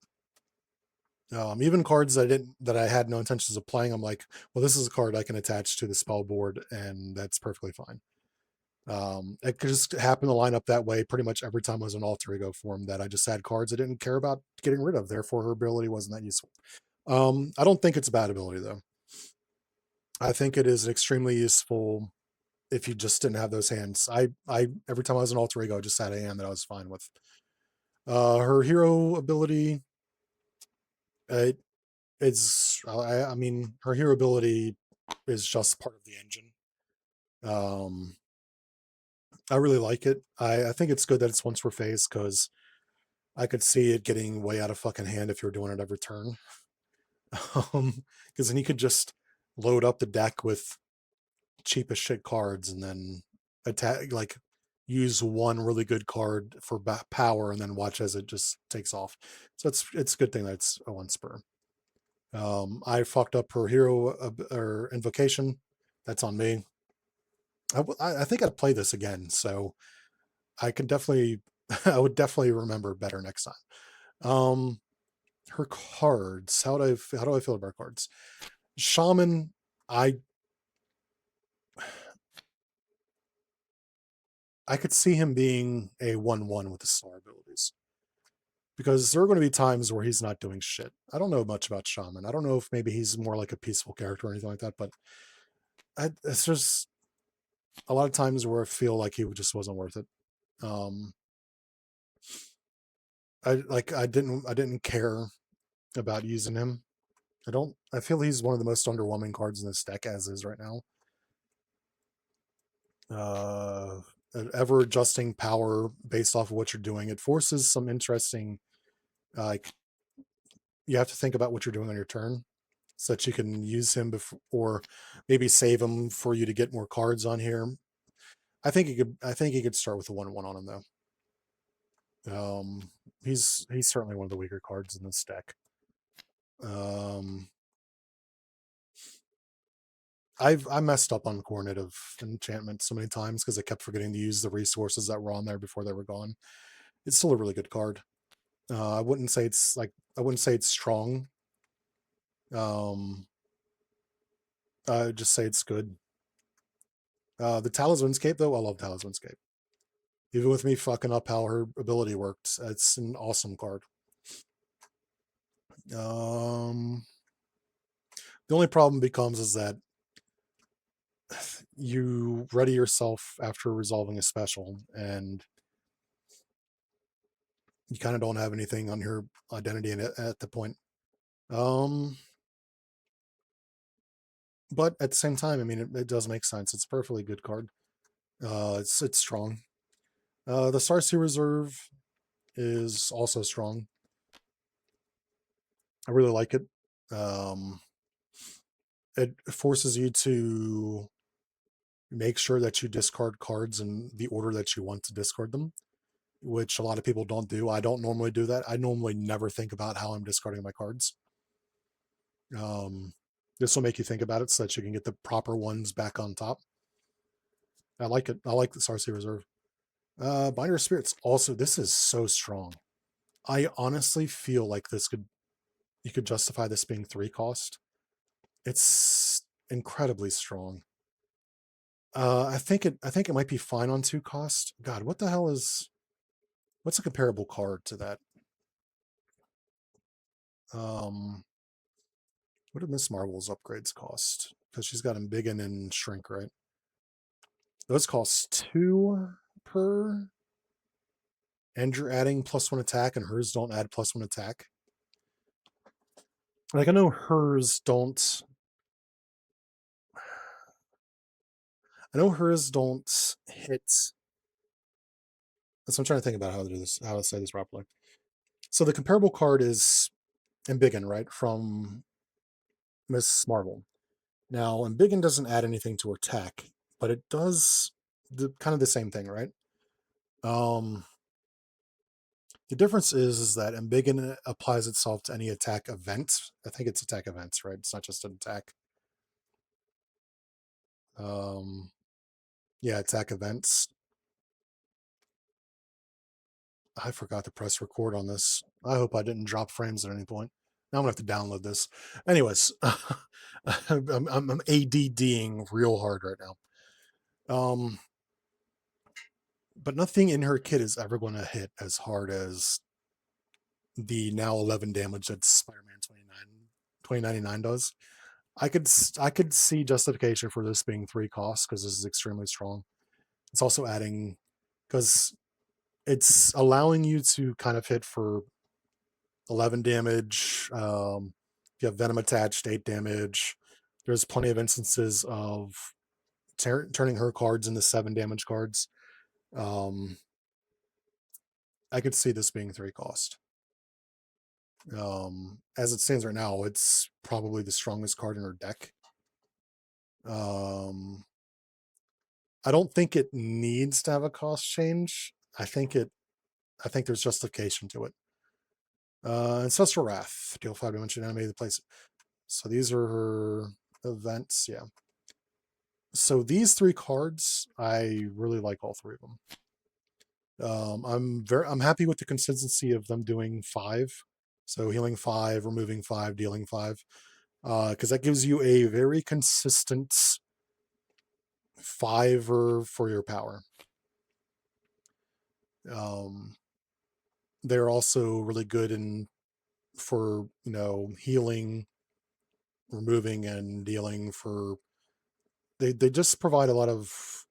Even cards that I had no intentions of playing, I'm like, well, this is a card I can attach to the spell board, and that's perfectly fine. It could just happen to line up that way pretty much every time I was in alter ego form, that I just had cards I didn't care about getting rid of. Therefore, her ability wasn't that useful. I don't think it's a bad ability though. I think it is extremely useful if you just didn't have those hands. I every time I was in alter ego, I just had a hand that I was fine with. Her hero ability, it I mean, her hero ability is just part of the engine. I really like it. I think it's good that it's once per phase, because I could see it getting way out of fucking hand if you're doing it every turn. Because then you could just load up the deck with cheap as shit cards and then attack, like use one really good card for power and then watch as it just takes off. So it's a good thing that it's a 1 spur. I fucked up her hero or invocation. That's on me. I think I'd play this again, so I could definitely I would definitely remember better next time. Um, her cards. How do I feel about her cards? Shaman. I I could see him being a 1/1 with the star abilities because there are going to be times where he's not doing shit. I don't know much about Shaman. I don't know if maybe he's more like a peaceful character or anything like that, but it's just a lot of times where I feel like he just wasn't worth it. Um, I didn't care about using him. I feel he's one of the most underwhelming cards in this deck as is right now. Uh, Ever adjusting power based off of what you're doing. It forces some interesting, like, you have to think about what you're doing on your turn so that you can use him before, or maybe save him for you to get more cards on here. I think he could start with a 1/1 on him though. He's certainly one of the weaker cards in this deck. Um, I messed up on Coronative Enchantment so many times because I kept forgetting to use the resources that were on there before they were gone. It's still a really good card. I wouldn't say it's strong. Um, I would just say it's good. The Talisman's Cape though, I love Talisman's Cape. Even with me fucking up how her ability worked, it's an awesome card. Um, the only problem becomes is that you ready yourself after resolving a special, and you kind of don't have anything on your identity at the point. Um, but at the same time, I mean, it does make sense. It's a perfectly good card. It's strong. The Sarcy Reserve is also strong. I really like it. Um, it forces you to make sure that you discard cards in the order that you want to discard them, which a lot of people don't do. I don't normally do that. I normally never think about how I'm discarding my cards. Um, this will make you think about it so that you can get the proper ones back on top. I like it. I like the Sarcy Reserve. Binder of Spirits also, this is so strong. I honestly feel like you could justify this being 3 cost. It's incredibly strong. I think it might be fine on 2 cost. God, what's a comparable card to that? Um, what did Miss Marvel's upgrades cost? Because she's got Embiggen and Shrink, right? Those cost 2 per, and you're adding +1 attack, and hers don't add +1 attack. Like, I know hers don't. I know hers don't hit. So I'm trying to think about how to do this, how to say this properly. So the comparable card is Embiggen, right, from Miss Marvel. Now, Embiggen doesn't add anything to attack, but it does kind of the same thing, right? Um, the difference is that Embiggen applies itself to any attack event. I think it's attack events, right? It's not just an attack. Um, yeah, attack events. I forgot to press record on this. I hope I didn't drop frames at any point. Now I'm gonna have to download this. Anyways, I'm ADDing real hard right now. But nothing in her kit is ever going to hit as hard as the now 11 damage that Spider-Man 2099 does. I could see justification for this being 3 costs because this is extremely strong. It's also adding, because it's allowing you to kind of hit for 11 damage. If you have Venom attached, 8 damage. There's plenty of instances of turning her cards into 7 damage cards. Um, I could see this being 3 cost. As it stands right now, it's probably the strongest card in her deck. Um, I don't think it needs to have a cost change. I think there's justification to it. Ancestral Wrath, deal 5 damage to enemy the place. So these are her events, yeah. So these 3 cards, I really like all 3 of them. I'm happy with the consistency of them doing 5. So healing 5, removing 5, dealing 5. Because that gives you a very consistent 5 for your power. Um, they're also really good in for healing, removing, and dealing. For they just provide a lot of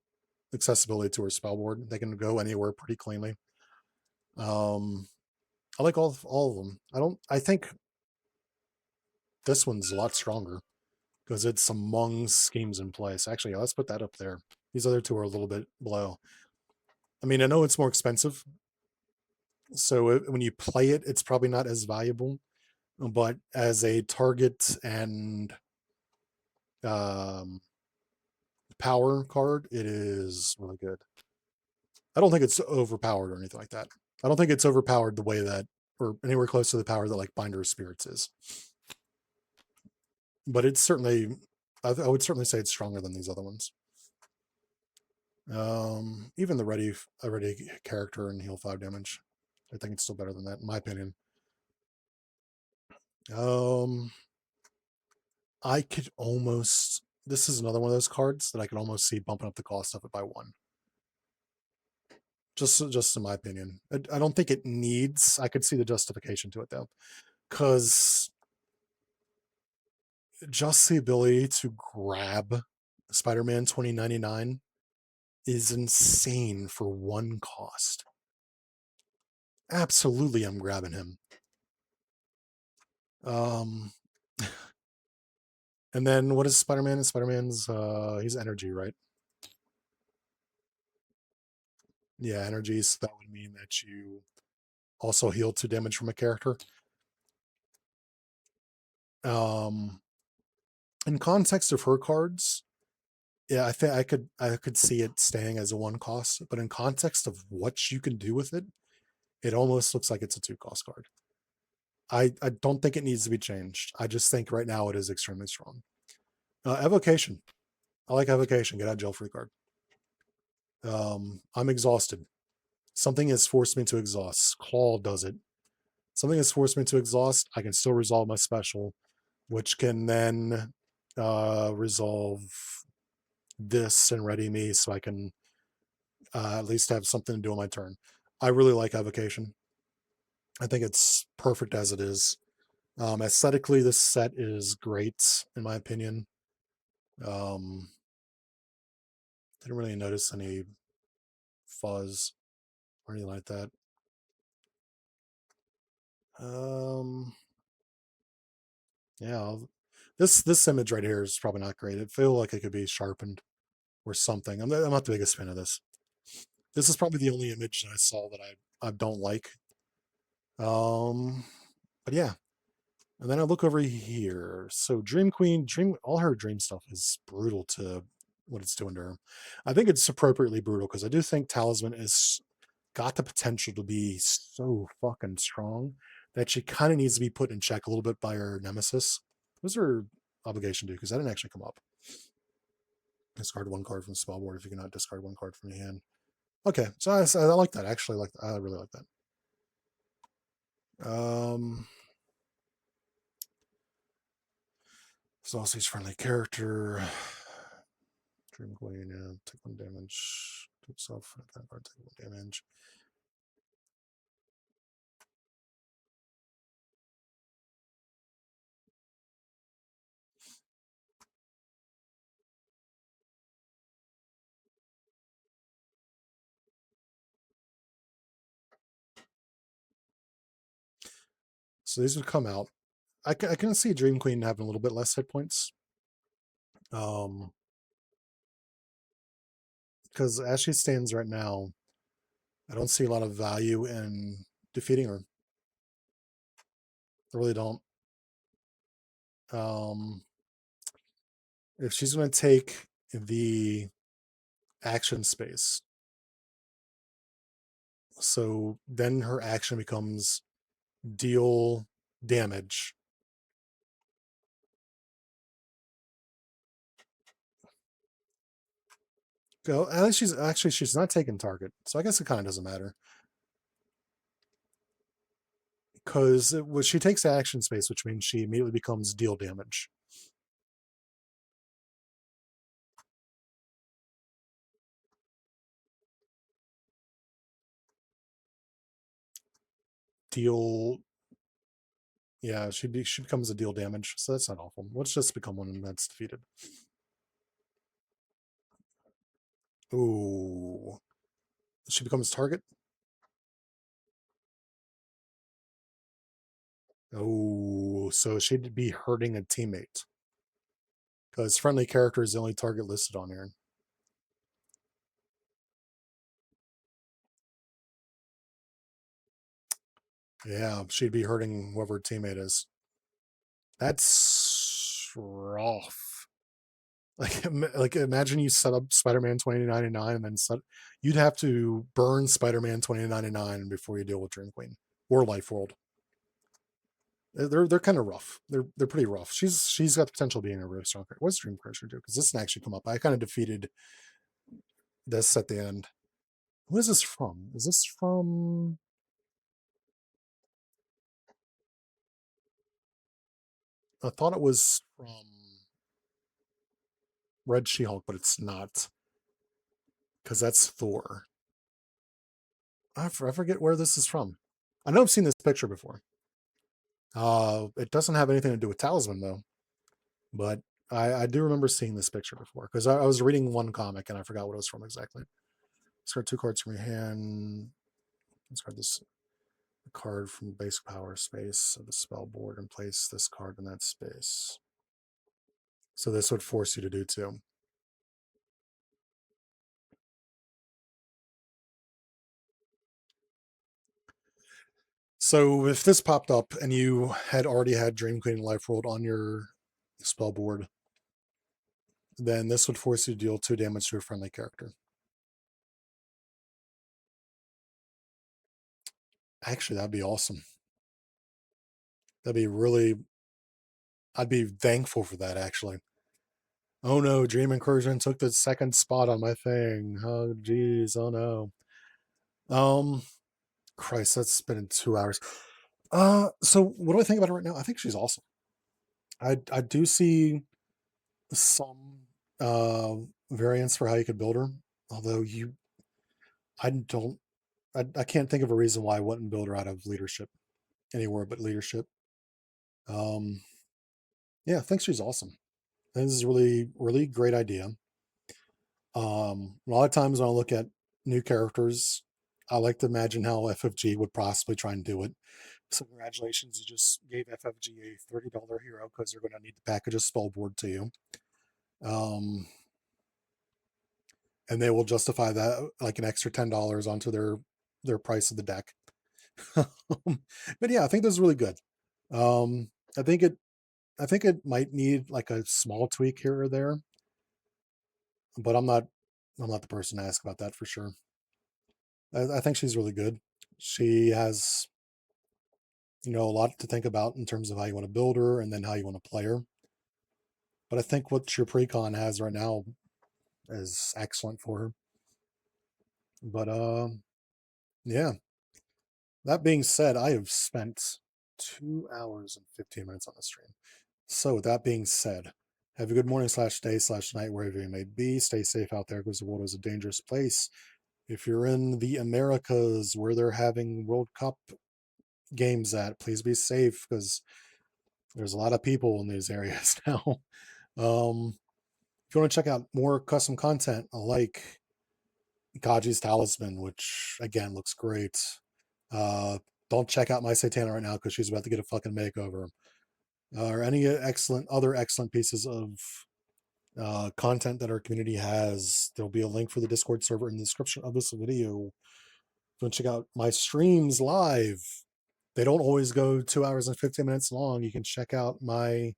accessibility to her spell board. They can go anywhere pretty cleanly. I like all of them. I think this one's a lot stronger because it's among schemes in place. Actually, let's put that up there. These other two are a little bit below. I mean, I know it's more expensive, so when you play it, it's probably not as valuable. But as a target and um, power card, it is really good. I don't think it's overpowered or anything like that. I don't think it's overpowered the way that, or anywhere close to the power that like Binder of Spirits is. But it's certainly, I would certainly say it's stronger than these other ones. Even the ready character and heal 5 damage, I think it's still better than that, in my opinion. I could almost. This is another one of those cards that I could almost see bumping up the cost of it by 1. Just in my opinion, I don't think it needs. I could see the justification to it though, because just the ability to grab Spider-Man 2099 is insane for 1 cost. Absolutely, I'm grabbing him. And then what is Spider-Man? Spider-Man's he's energy, right? Yeah, energy. So that would mean that you also heal 2 damage from a character. Um, in context of her cards, yeah, I think I could see it staying as a 1 cost, but in context of what you can do with it, it almost looks like it's a 2 cost card. I don't think it needs to be changed. I just think right now it is extremely strong. Evocation. I like Evocation. Get out of jail free card. I'm exhausted. Something has forced me to exhaust. Claw does it. Something has forced me to exhaust. I can still resolve my special, which can then resolve this and ready me so I can at least have something to do on my turn. I really like Evocation. I think it's perfect as it is. Aesthetically, this set is great, in my opinion. Didn't really notice any fuzz or anything like that. Yeah, this image right here is probably not great. It feels like it could be sharpened or something. I'm not the biggest fan of this. This is probably the only image that I saw that I don't like. But yeah. And then I look over here. So Dream Queen, all her dream stuff is brutal to what it's doing to her. I think it's appropriately brutal because I do think Talisman is got the potential to be so fucking strong that she kind of needs to be put in check a little bit by her nemesis. What's her obligation to? Because that didn't actually come up. Discard 1 card from the spell board if you cannot discard 1 card from your hand. Okay, so I like that. Actually, I really like that. Sausage friendly character. Dream Queen, yeah, take 1 damage to itself. That card take 1 damage. So these would come out. I can see Dream Queen having a little bit less hit points. Because as she stands right now, I don't see a lot of value in defeating her. I really don't. If she's going to take the action space, so then her action becomes deal damage. Go. At least she's not taking target, so I guess it kind of doesn't matter because she takes action space, which means she immediately becomes deal damage. Deal. Yeah, she becomes a deal damage, so that's not awful. Let's just become one that's defeated. Ooh, she becomes target. Oh, so she'd be hurting a teammate because friendly character is the only target listed on here. Yeah, she'd be hurting whoever her teammate is. That's rough. Like imagine you set up Spider-Man 2099 and then you'd have to burn Spider-Man 2099 before you deal with Dream Queen or Life World. They're kind of rough. They're pretty rough. She's got the potential of being a really strong character. What's Dream Crusher do? Because this can actually come up. I kind of defeated this at the end. Who is this from? Is this from? I thought it was from Red She-Hulk, but it's not because that's Thor. I forget where this is from. I know I've seen this picture before. It doesn't have anything to do with Talisman though, but I do remember seeing this picture before because I was reading one comic and I forgot what it was from exactly. Discard 2 cards from your hand. Discard this card from base power space of the spell board and place this card in that space. So this would force you to do two. So if this popped up and you had already had Dream Queen and Life World on your spell board, then this would force you to deal 2 damage to a friendly character. Actually, that'd be awesome. That'd be really, I'd be thankful for that actually. Oh no, Dream Incursion took the second spot on my thing. Oh geez, oh no. Christ, that's been in 2 hours. So what do I think about her right now? I think she's awesome. I do see some variants for how you could build her, although I don't, I can't think of a reason why I wouldn't build her out of leadership anywhere but leadership. Um, yeah, I think she's awesome. This is really, really great idea. A lot of times when I look at new characters, I like to imagine how FFG would possibly try and do it. So congratulations, you just gave FFG a $30 hero because they're going to need to package a spell board to you. And they will justify that like an extra $10 onto their price of the deck. But yeah, I think this is really good. Um, I think it might need like a small tweak here or there, but I'm not the person to ask about that for sure. I think she's really good. She has a lot to think about in terms of how you want to build her and then how you want to play her. But I think what your precon has right now is excellent for her. But yeah. That being said, I have spent 2 hours and 15 minutes on the stream. So with that being said, have a good morning /day/night wherever you may be. Stay safe out there because the world is a dangerous place. If you're in the Americas where they're having World Cup games at, please be safe because there's a lot of people in these areas now. If you want to check out more custom content like Kaji's Talisman, which again looks great, don't check out my Satana right now because she's about to get a fucking makeover. Or any other excellent pieces of content that our community has. There'll be a link for the Discord server in the description of this video. If you want to check out my streams live, they don't always go 2 hours and 15 minutes long. You can check out my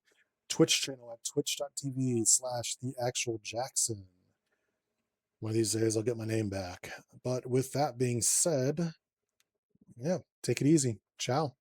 Twitch channel at twitch.tv/theactualjackson. One of these days I'll get my name back. But with that being said, yeah, take it easy. Ciao.